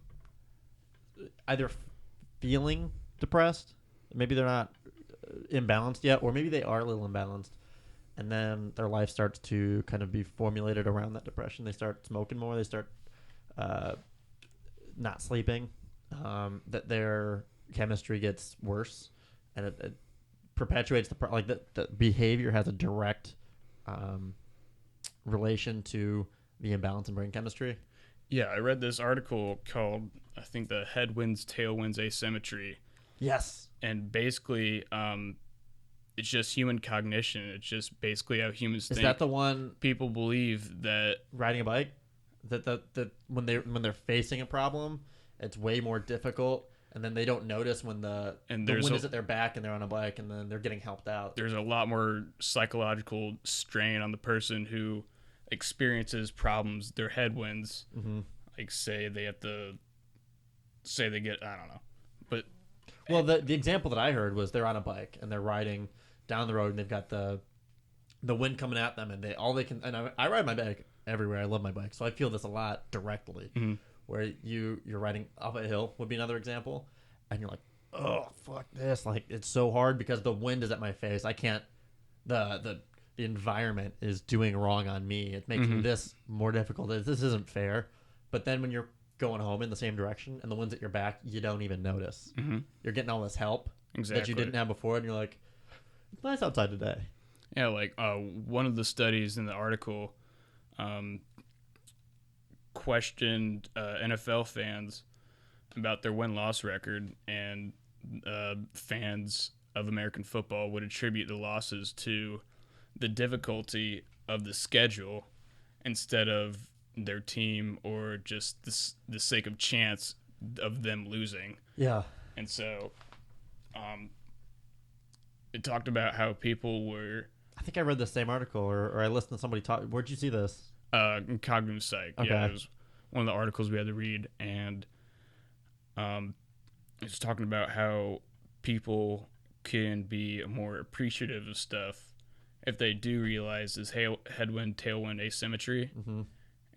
either feeling depressed, maybe they're not imbalanced yet, or maybe they are a little imbalanced, and then their life starts to kind of be formulated around that depression. They start smoking more, they start not sleeping, that their chemistry gets worse, and it perpetuates the behavior has a direct relation to the imbalance in brain chemistry. Yeah, I read this article called, I think, the Headwinds, Tailwinds Asymmetry. Yes. And basically, it's just human cognition. It's just basically how humans think. Is that the one people believe that riding a bike? That when they're facing a problem, it's way more difficult, and then they don't notice when the wind is at their back and they're on a bike, and then they're getting helped out. There's a lot more psychological strain on the person who experiences problems, their headwinds. Mm-hmm. Like say they get, I don't know, but well, the example that I heard was they're on a bike and they're riding down the road, and they've got the wind coming at them, and they can. And I ride my bike everywhere. I love my bike, so I feel this a lot directly. Mm-hmm. Where you're riding up a hill would be another example, and you're like, oh fuck this! Like it's so hard because the wind is at my face. I can't. The environment is doing wrong on me. It makes this more difficult. This isn't fair. But then when you're going home in the same direction and the wind's at your back, you don't even notice. Mm-hmm. You're getting all this help that you didn't have before, and you're like, it's nice outside today. Yeah, like one of the studies in the article questioned NFL fans about their win-loss record, and fans of American football would attribute the losses to the difficulty of the schedule instead of their team or just the sake of chance of them losing. Yeah. And so it talked about how people were... I think I read the same article, or I listened to somebody talk. Where'd you see this? Cognitive Psych. Okay. Yeah, it was one of the articles we had to read, and it's talking about how people can be more appreciative of stuff if they do realize this headwind, tailwind asymmetry,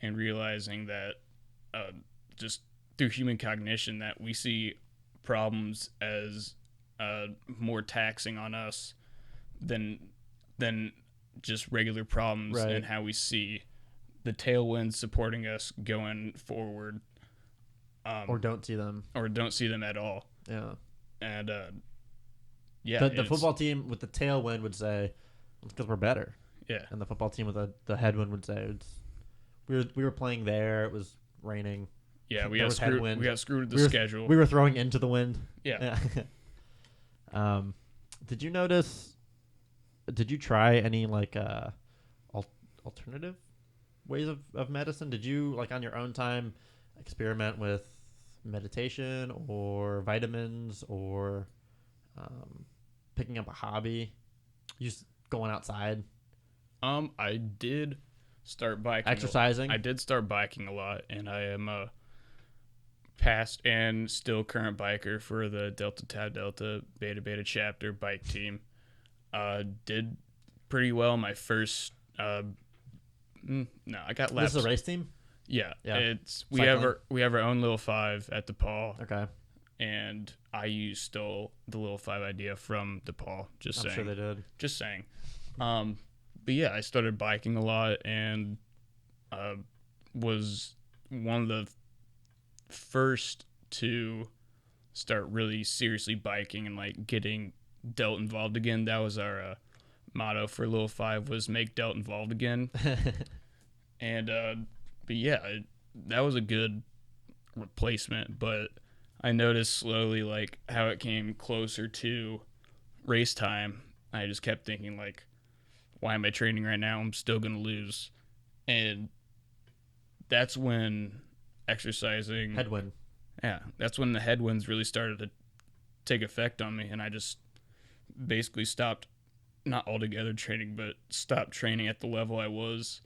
and realizing that just through human cognition that we see problems as more taxing on us than just regular problems, right. And how we see the tailwinds supporting us going forward, or don't see them at all. Yeah. And the football team with the tailwind would say it's because we're better. Yeah. And the football team with the headwind would say we were playing there. It was raining. Yeah, we got screwed with the schedule. We were throwing into the wind. Yeah. Did you notice? Did you try any like alternative ways of medicine? Did you like on your own time experiment with meditation or vitamins or picking up a hobby? You just going outside? I did start biking. Exercising? I did start biking a lot, and I am a past and still current biker for the Delta Tau Delta Beta Beta chapter bike team. Did pretty well my first I got laps. This is a race team? Yeah. We Cycling? have our own Little 5 at DePaul. Okay. And I stole the Little 5 idea from DePaul. I'm sure they did. Just saying. But yeah, I started biking a lot, and was one of the first to start really seriously biking and like getting Delt involved again. That was our motto for Little 5, was make Delt involved again. And but yeah, that was a good replacement, but I noticed slowly like how it came closer to race time. I just kept thinking like, why am I training right now? I'm still going to lose. And that's when exercising... Headwind. Yeah, that's when the headwinds really started to take effect on me, and I just basically stopped, not altogether training, but stopped training at the level I was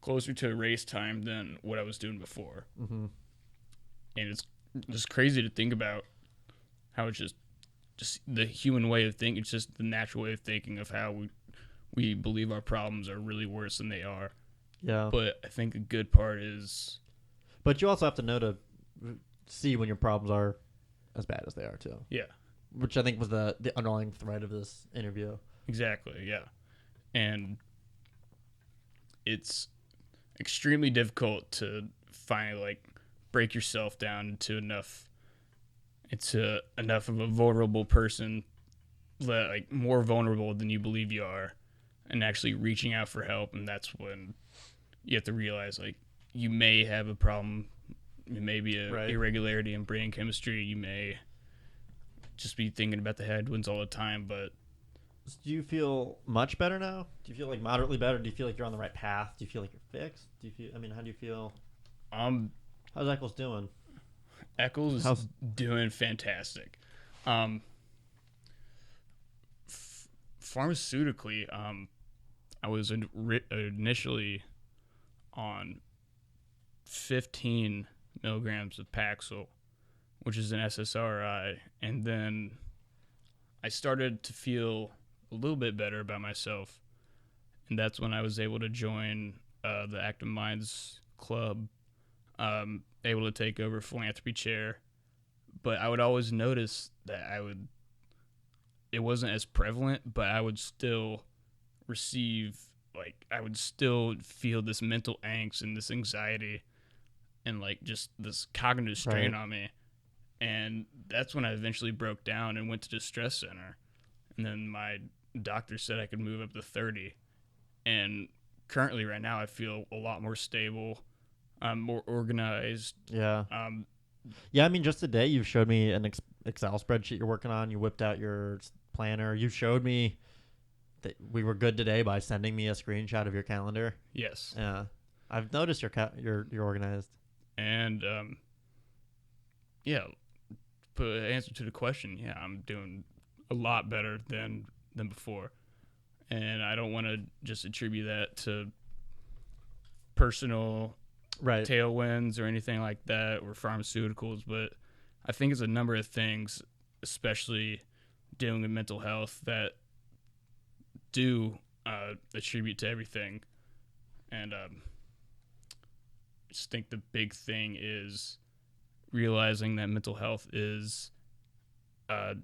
closer to race time than what I was doing before. Mm-hmm. And just crazy to think about how it's just the human way of thinking. It's just the natural way of thinking of how we believe our problems are really worse than they are. Yeah. But I think a good part is, But you also have to know to see when your problems are as bad as they are too. yeah, Which I think was the underlying thread of this interview. exactly, yeah. And it's extremely difficult to finally like break yourself down into enough of a vulnerable person, that like more vulnerable than you believe you are, and actually reaching out for help. And that's when you have to realize like you may have a problem. It may be a irregularity in brain chemistry. You may just be thinking about the headwinds all the time. But do you feel much better now? Do you feel like moderately better? Do you feel like you're on the right path? Do you feel like you're fixed? Do you feel? I mean, how do you feel? How's Eccles doing? Eccles is doing fantastic. Pharmaceutically, I was initially on 15 milligrams of Paxil, which is an SSRI, and then I started to feel a little bit better about myself, and that's when I was able to join the Active Minds Club, able to take over philanthropy chair. But I would always notice that it wasn't as prevalent, but I would still I would still feel this mental angst and this anxiety and like just this cognitive strain on me. And that's when I eventually broke down and went to the stress center. And then my doctor said I could move up to 30. And currently right now I feel a lot more stable. I'm more organized. Yeah. Yeah, I mean, just today you showed me an Excel spreadsheet you're working on. You whipped out your planner. You showed me that we were good today by sending me a screenshot of your calendar. Yes. Yeah. I've noticed you're organized. And yeah, but answer to the question, yeah, I'm doing a lot better than before. And I don't want to just attribute that to personal tailwinds or anything like that, or pharmaceuticals, but I think it's a number of things, especially dealing with mental health, that do attribute to everything. And I just think the big thing is realizing that mental health is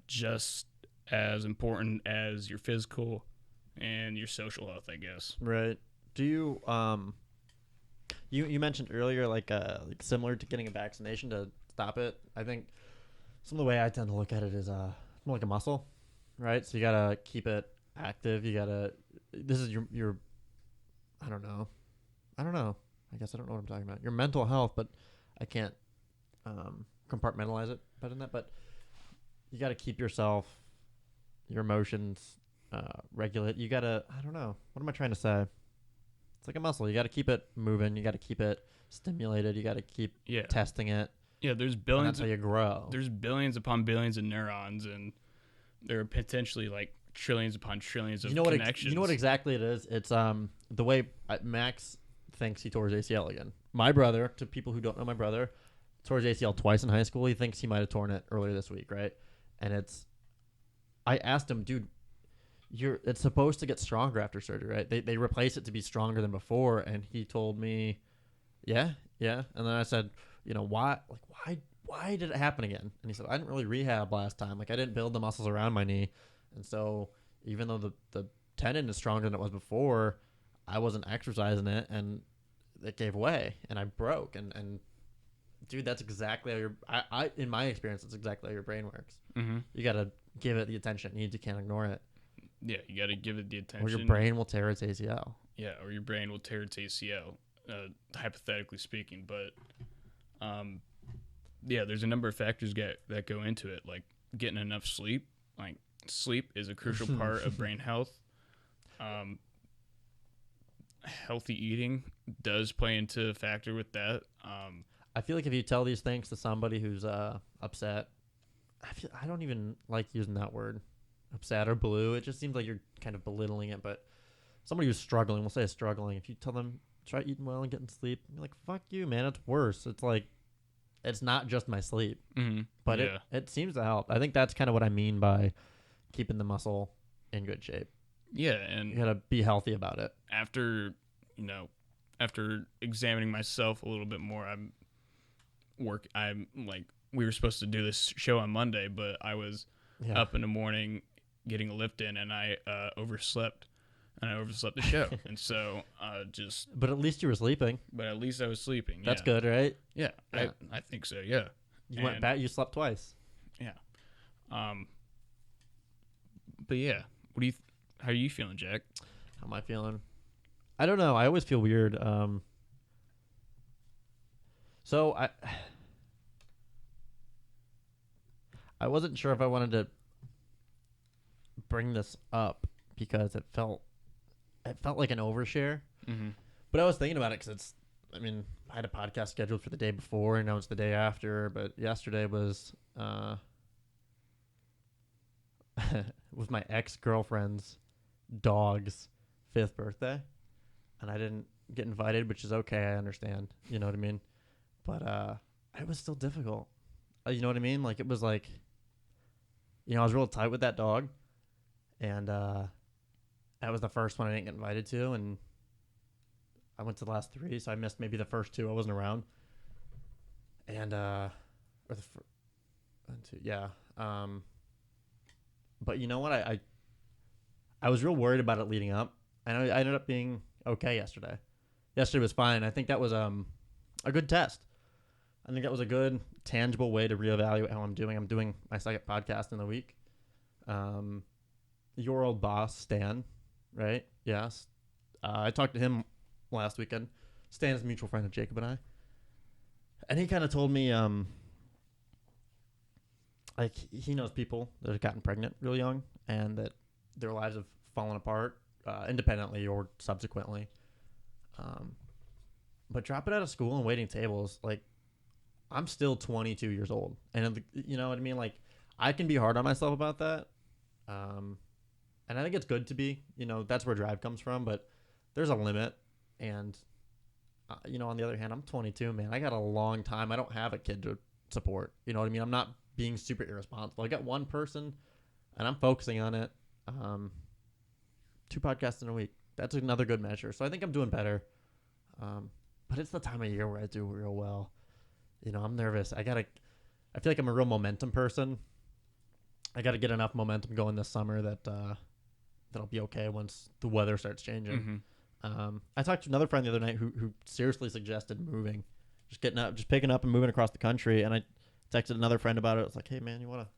just as important as your physical and your social health, I guess. Right. Do you you mentioned earlier like similar to getting a vaccination to stop it. I think some of the way I tend to look at it is more like a muscle, right? So you gotta keep it active. You gotta. This is your. I don't know. I guess I don't know what I'm talking about. Your mental health, but I can't compartmentalize it better than that. But you gotta keep yourself, your emotions, regulate. You gotta. I don't know. What am I trying to say? It's like a muscle. You got to keep it moving. You got to keep it stimulated. You got to keep testing it. Yeah, there's billions. And that's how you grow. There's billions upon billions of neurons, and there are potentially like trillions upon trillions of connections. You know what exactly it is? It's the way Max thinks he tore his ACL again. My brother, to people who don't know my brother, tore his ACL twice in high school. He thinks he might have torn it earlier this week, right? And I asked him, dude, it's supposed to get stronger after surgery, right? They replace it to be stronger than before, and he told me, yeah. And then I said, why did it happen again? And he said, I didn't really rehab last time. Like I didn't build the muscles around my knee, and so even though the tendon is stronger than it was before, I wasn't exercising it, and it gave way, and I broke. And dude, that's exactly how I in my experience, that's exactly how your brain works. Mm-hmm. You got to give it the attention it needs. You can't ignore it. Yeah, you got to give it the attention. Or your brain will tear its ACL. Yeah, or your brain will tear its ACL, hypothetically speaking. But, yeah, there's a number of factors that go into it, like getting enough sleep. Like, sleep is a crucial part of brain health. Healthy eating does play into a factor with that. I feel like if you tell these things to somebody who's upset, I don't even like using that word. Upset or blue, it just seems like you're kind of belittling it. But somebody who's struggling, we'll say struggling, if you tell them try eating well and getting sleep, you're like, fuck you, man, it's worse. It's like it's not just my sleep, Mm-hmm. but it seems to help. I think that's kind of what I mean by keeping the muscle in good shape. Yeah, and You gotta be healthy about it. after examining myself a little bit more, I'm like, we were supposed to do this show on Monday, but I was up in the morning getting a lift in, and I overslept, and I overslept the show, and so But at least you were sleeping. But at least I was sleeping. That's good, right? Yeah, Yeah. I think so. Yeah. You went back. You slept twice. Yeah. But yeah, how are you feeling, Jack? How am I feeling? I don't know. I always feel weird. So I wasn't sure if I wanted to bring this up because it felt like an overshare. Mm-hmm. But I was thinking about it because I had a podcast scheduled for the day before, and now it's the day after. But yesterday was was my ex-girlfriend's dog's 5th birthday, and I didn't get invited, which is okay. I understand. You know what I mean? But it was still difficult. You know what I mean? Like, it was like, I was real tight with that dog, and that was the first one I didn't get invited to, and I went to the last 3, so I missed maybe the first 2. I wasn't around, and or the 1, 2, yeah. But you know what? I was real worried about it leading up, and I ended up being okay yesterday. Yesterday was fine. I think that was a good test. I think that was a good, tangible way to reevaluate how I'm doing. I'm doing my second podcast in the week. Your old boss, Stan, right? Yes. I talked to him last weekend. Stan is a mutual friend of Jacob and I. And he kind of told me, like, he knows people that have gotten pregnant real young and that their lives have fallen apart independently or subsequently. But dropping out of school and waiting tables, like, I'm still 22 years old. And you know what I mean? Like, I can be hard on myself about that. And I think it's good to be, that's where drive comes from, but there's a limit. And, on the other hand, I'm 22, man. I got a long time. I don't have a kid to support. You know what I mean? I'm not being super irresponsible. I got one person and I'm focusing on it. 2 podcasts in a week. That's another good measure. So I think I'm doing better. But it's the time of year where I do real well. I'm nervous. I feel like I'm a real momentum person. I got to get enough momentum going this summer that that'll be okay once the weather starts changing. Mm-hmm. I talked to another friend the other night who seriously suggested moving, just picking up and moving across the country. And I texted another friend about it. It's like, hey man, you want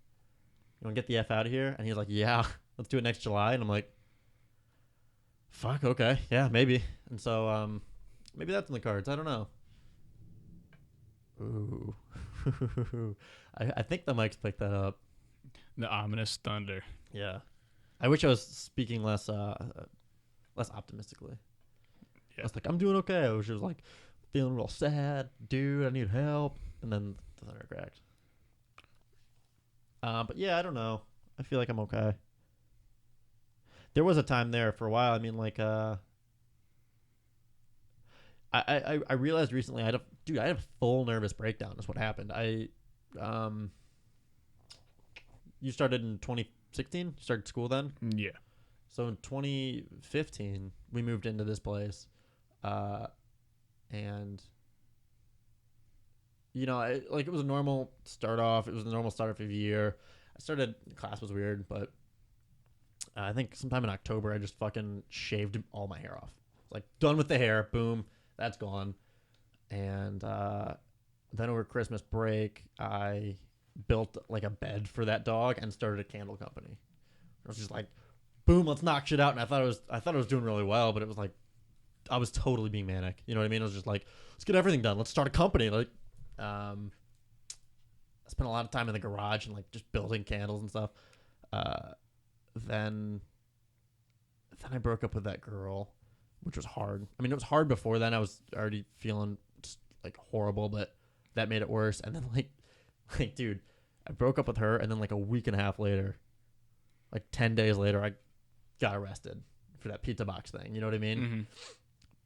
to get the F out of here? And he's like, yeah, let's do it next July. And I'm like, fuck, okay, yeah, maybe. And so maybe that's in the cards. I don't know. Ooh. I think the mics picked that up. The ominous thunder. Yeah. I wish I was speaking less optimistically. Yeah. I was like, I'm doing okay. I was just like feeling real sad. Dude, I need help. And then the thunder cracked. But yeah, I don't know. I feel like I'm okay. There was a time there for a while. I mean, like, I realized recently I had a full nervous breakdown is what happened. You started in 2016? You started school then? Yeah. So in 2015, we moved into this place. And, it was a normal start off. It was a normal start off of the year. Class was weird, but I think sometime in October, I just fucking shaved all my hair off. Like, done with the hair. Boom. That's gone. And then over Christmas break, I built like a bed for that dog and started a candle company. I was just like, boom, let's knock shit out. And I thought I was doing really well, but it was like I was totally being manic. You know what I mean? I was just like, let's get everything done. Let's start a company. Like, I spent a lot of time in the garage and like just building candles and stuff. Then I broke up with that girl, which was hard. I mean, it was hard before then. I was already feeling just like horrible, but that made it worse. And then like dude, I broke up with her, and then like a week and a half later, like 10 days later, I got arrested for that pizza box thing. You know what I mean?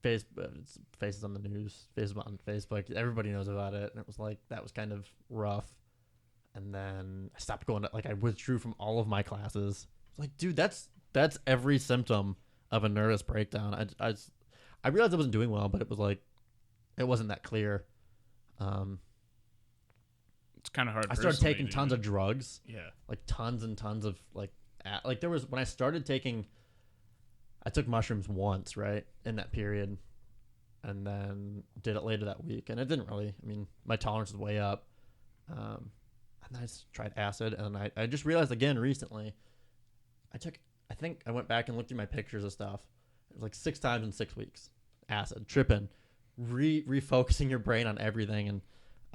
faces on the news, faces on Facebook. Everybody knows about it, and it was like that was kind of rough. And then I stopped going. I withdrew from all of my classes. It's like, dude, that's every symptom of a nervous breakdown. I realized I wasn't doing well, but it was like it wasn't that clear. It's kind of hard. I started taking tons of drugs. Yeah, like tons and tons of there was when I started taking. I took mushrooms once, right, in that period, and then did it later that week, and it didn't really. I mean, my tolerance was way up. And then I just tried acid, and I just realized again recently. I think I went back and looked through my pictures of stuff. It was like 6 times in 6 weeks. Acid, tripping, refocusing your brain on everything,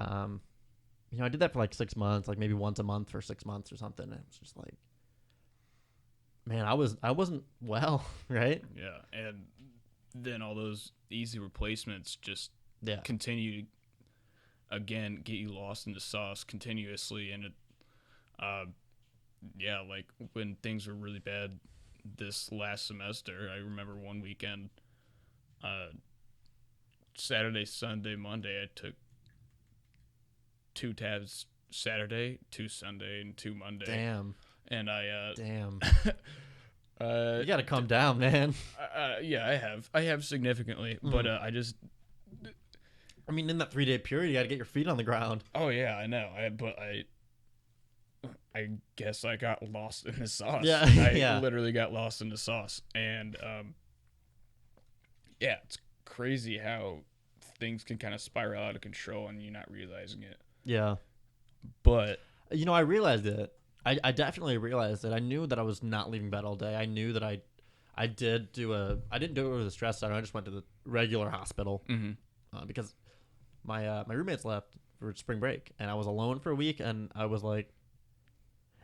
and I did that for like 6 months, like maybe once a month for 6 months or something. And it was just like, man, I wasn't well, right? Yeah, and then all those easy replacements just Yeah. continue to, again, get you lost in the sauce continuously. And it, like when things were really bad this last semester, I remember one weekend, Saturday, Sunday, Monday, I took 2 tabs Saturday, 2 Sunday, and 2 Monday. Damn. And I Damn. You gotta calm down, man. Yeah, I have significantly, but I mean, in that 3-day period, you gotta get your feet on the ground. Oh yeah, I know. I guess I got lost in the sauce. Yeah, I literally got lost in the sauce, and it's crazy how things can kind of spiral out of control and you're not realizing it. Yeah. But I realized it. I definitely realized it. I knew that I was not leaving bed all day. I knew that I didn't do it with a stress center. I just went to the regular hospital because my roommates left for spring break, and I was alone for a week, and I was like,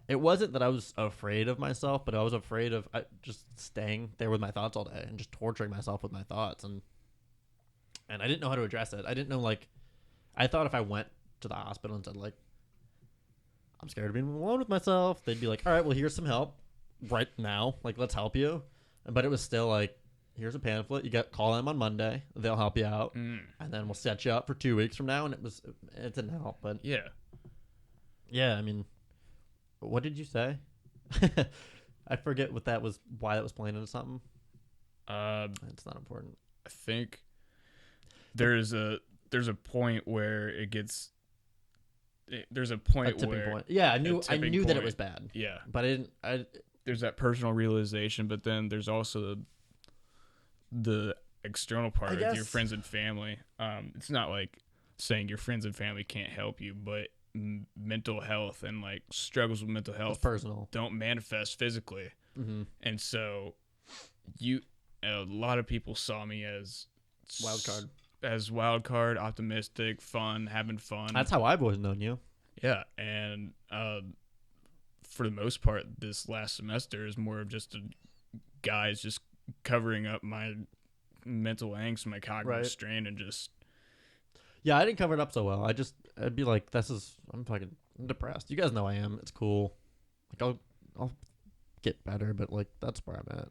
it wasn't that I was afraid of myself, but I was afraid of just staying there with my thoughts all day and just torturing myself with my thoughts, and I didn't know how to address it. I didn't know, I thought if I went to the hospital and said, I'm scared of being alone with myself, they'd be like, all right, well, here's some help right now. Let's help you. But it was still here's a pamphlet. Call them on Monday. They'll help you out. And then we'll set you up for 2 weeks from now. And it didn't help. But yeah, I mean, what did you say? I forget why that was playing into something. It's not important. I think there's a point where it gets. There's a point tipping where point. Yeah, I knew that it was bad. Yeah, but I didn't. There's that personal realization, but then there's also the external part of your friends and family. It's not like saying your friends and family can't help you, but mental health and struggles with mental health personal don't manifest physically. And so a lot of people saw me as wild card, optimistic, fun, having fun. That's how I've always known you. Yeah, and for the most part, this last semester is more of just guys just covering up my mental angst, my cognitive strain, and just. Yeah, I didn't cover it up so well. I'd be like, I'm depressed. You guys know I am. It's cool. I'll get better, but that's where I'm at.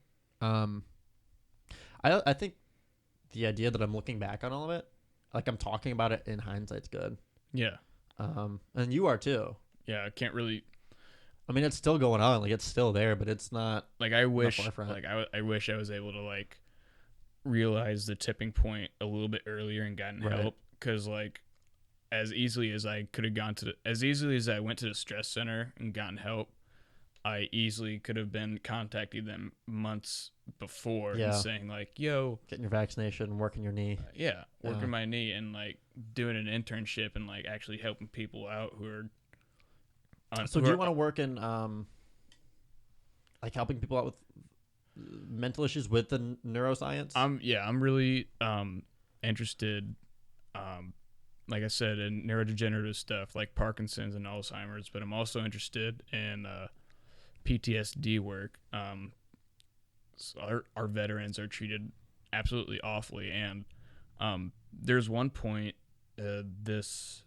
I think the idea that I'm looking back on all of it, I'm talking about it in hindsight's good. Yeah. And you are too. Yeah, I can't really. I mean, it's still going on. It's still there, but it's not. I wish. I wish I was able to realize the tipping point a little bit earlier and gotten help, because as easily as I went to the stress center and gotten help, I easily could have been contacting them months before and saying yo, getting your vaccination, working your knee. Working my knee and doing an internship and actually helping people out who are. So do you want to work in helping people out with mental issues with the neuroscience? I'm really interested, like I said, in neurodegenerative stuff like Parkinson's and Alzheimer's, but I'm also interested in PTSD work. So our veterans are treated absolutely awfully, and there's one point this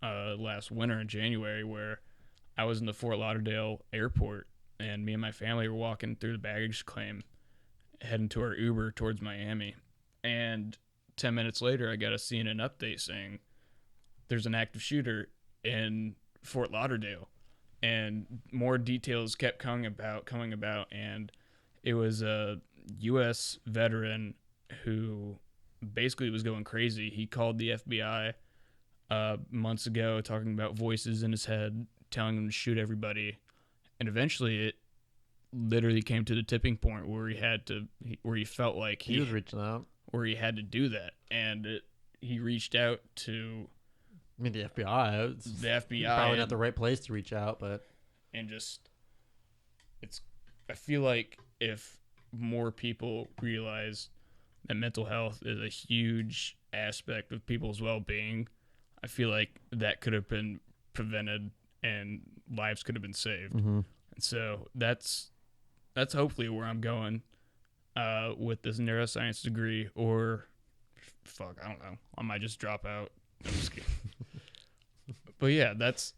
last winter in January where I was in the Fort Lauderdale airport, and me and my family were walking through the baggage claim, heading to our Uber towards Miami, And 10 minutes later, I got a CNN update saying there's an active shooter in Fort Lauderdale. And more details kept coming about. And it was a U.S. veteran who basically was going crazy. He called the FBI months ago talking about voices in his head, telling him to shoot everybody. And eventually it literally came to the tipping point where he felt like he was reaching out, where he had to do that. And he reached out to, I mean, the FBI. The FBI. Probably not the right place to reach out, but. And I feel like if more people realize that mental health is a huge aspect of people's well-being, I feel like that could have been prevented and lives could have been saved. Mm-hmm. And so that's hopefully where I'm going with this neuroscience degree, or I don't know. I might just drop out. I'm just kidding. But yeah, that's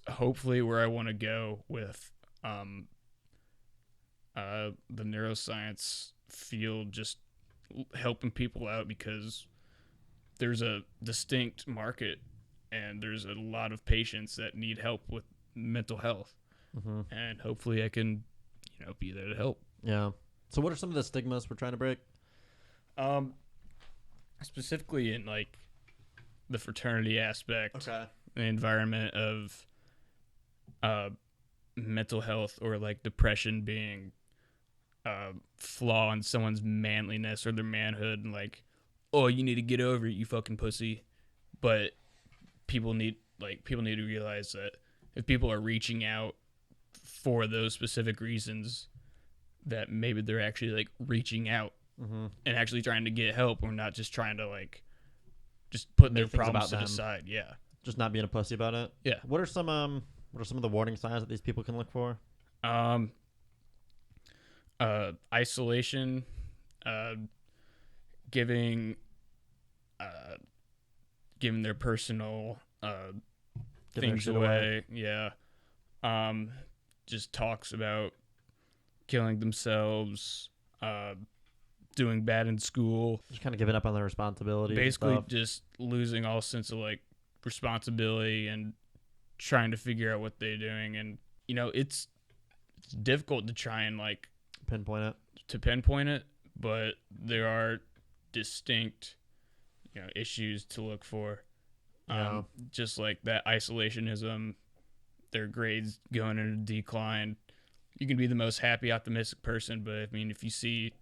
hopefully where I want to go with the neuroscience field, just helping people out, because there's a distinct market and there's a lot of patients that need help with mental health. Mm-hmm. And hopefully I can, be there to help. Yeah. So what are some of the stigmas we're trying to break? Specifically in like the fraternity aspect, Okay. the environment of mental health, or like depression being flaw in someone's manliness or their manhood, and like, oh, you need to get over it, you fucking pussy. But people need to realize that if people are reaching out for those specific reasons, that maybe they're actually like reaching out Mm-hmm. and actually trying to get help, or not just trying to like just put their Make things problems to about the them. side. Yeah. Just not being a pussy about it. Yeah. What are some of the warning signs that these people can look for? Isolation, giving their personal Giving their things shit away. Yeah. Just talks about killing themselves, doing bad in school. Just kind of giving up on their responsibilities. Basically just losing all sense of like responsibility and trying to figure out what they're doing. And it's difficult to try and like pinpoint it, but there are distinct issues to look for. Yeah. Just like that isolationism, their grades going into decline. You can be the most happy, optimistic person, but I mean, if you see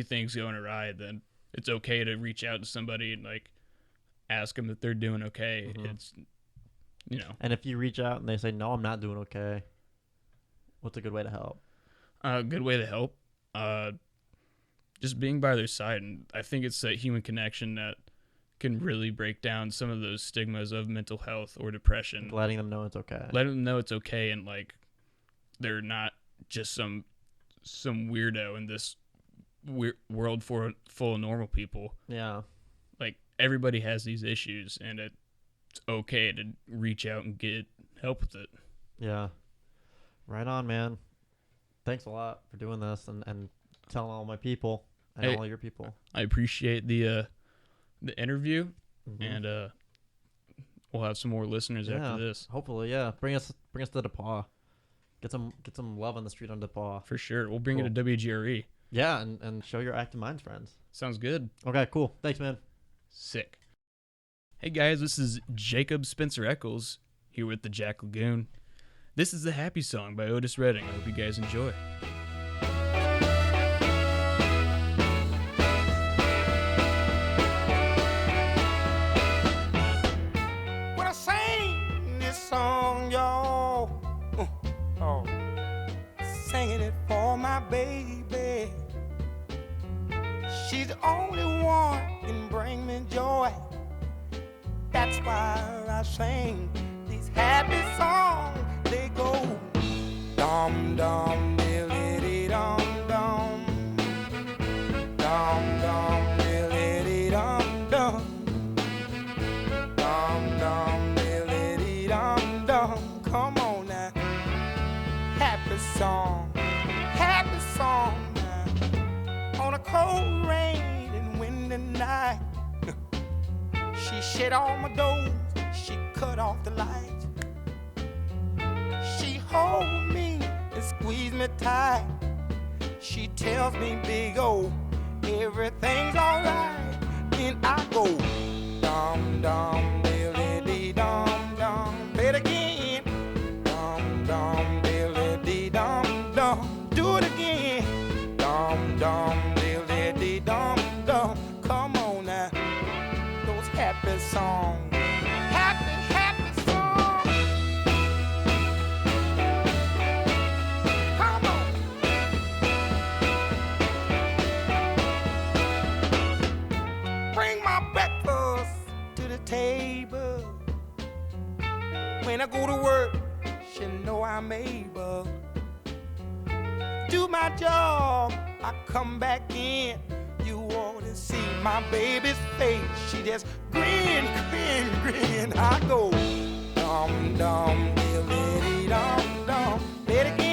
things going awry, then it's okay to reach out to somebody and like ask them if they're doing okay. Mm-hmm. It's And if you reach out and they say, no, I'm not doing okay, what's a good way to help? A good way to help, just being by their side. And I think it's that human connection that can really break down some of those stigmas of mental health or depression. Letting them know it's okay. Letting them know it's okay, and like they're not just some weirdo in this world full of normal people. Yeah. Like everybody has these issues, and it's okay to reach out and get help with it. Yeah. Right on, man. Thanks a lot for doing this and telling all my people and all your people. I appreciate the interview, Mm-hmm. and we'll have some more listeners after this. Hopefully, yeah. Bring us to DePaul. Get some love on the street on DePaul. For sure. We'll bring it to WGRE. Yeah, and show your Active Minds friends. Sounds good. Okay, cool. Thanks, man. Sick. Hey guys, this is Jacob Spencer Eccles here with the Jack Lagoon. This is the Happy Song by Otis Redding. I hope you guys enjoy. When I sing this song, y'all, singing it for my baby. She's the only one can bring me joy. That's why I sing these happy songs. They go dum dum diddly dum dum, dum dum diddly dum dum, dum dum diddly dum dum. Come on now, happy song now. She shut all my doors, she cut off the lights. She hold me and squeeze me tight. She tells me, big O, everything's alright. Then I go, dum dum, dilly dee dum dum. Play it again, dum dum, dilly dee dum dum. Do it again, dum dum, dilly dee dum dum. Come on now, those happy songs, happy songs. Come on. Bring my breakfast to the table. When I go to work, she know I'm able. Do my job, I come back in. You ought to see my baby's face. She just grin, grin, grin. I go, dum dum, diddly dum dum. Let it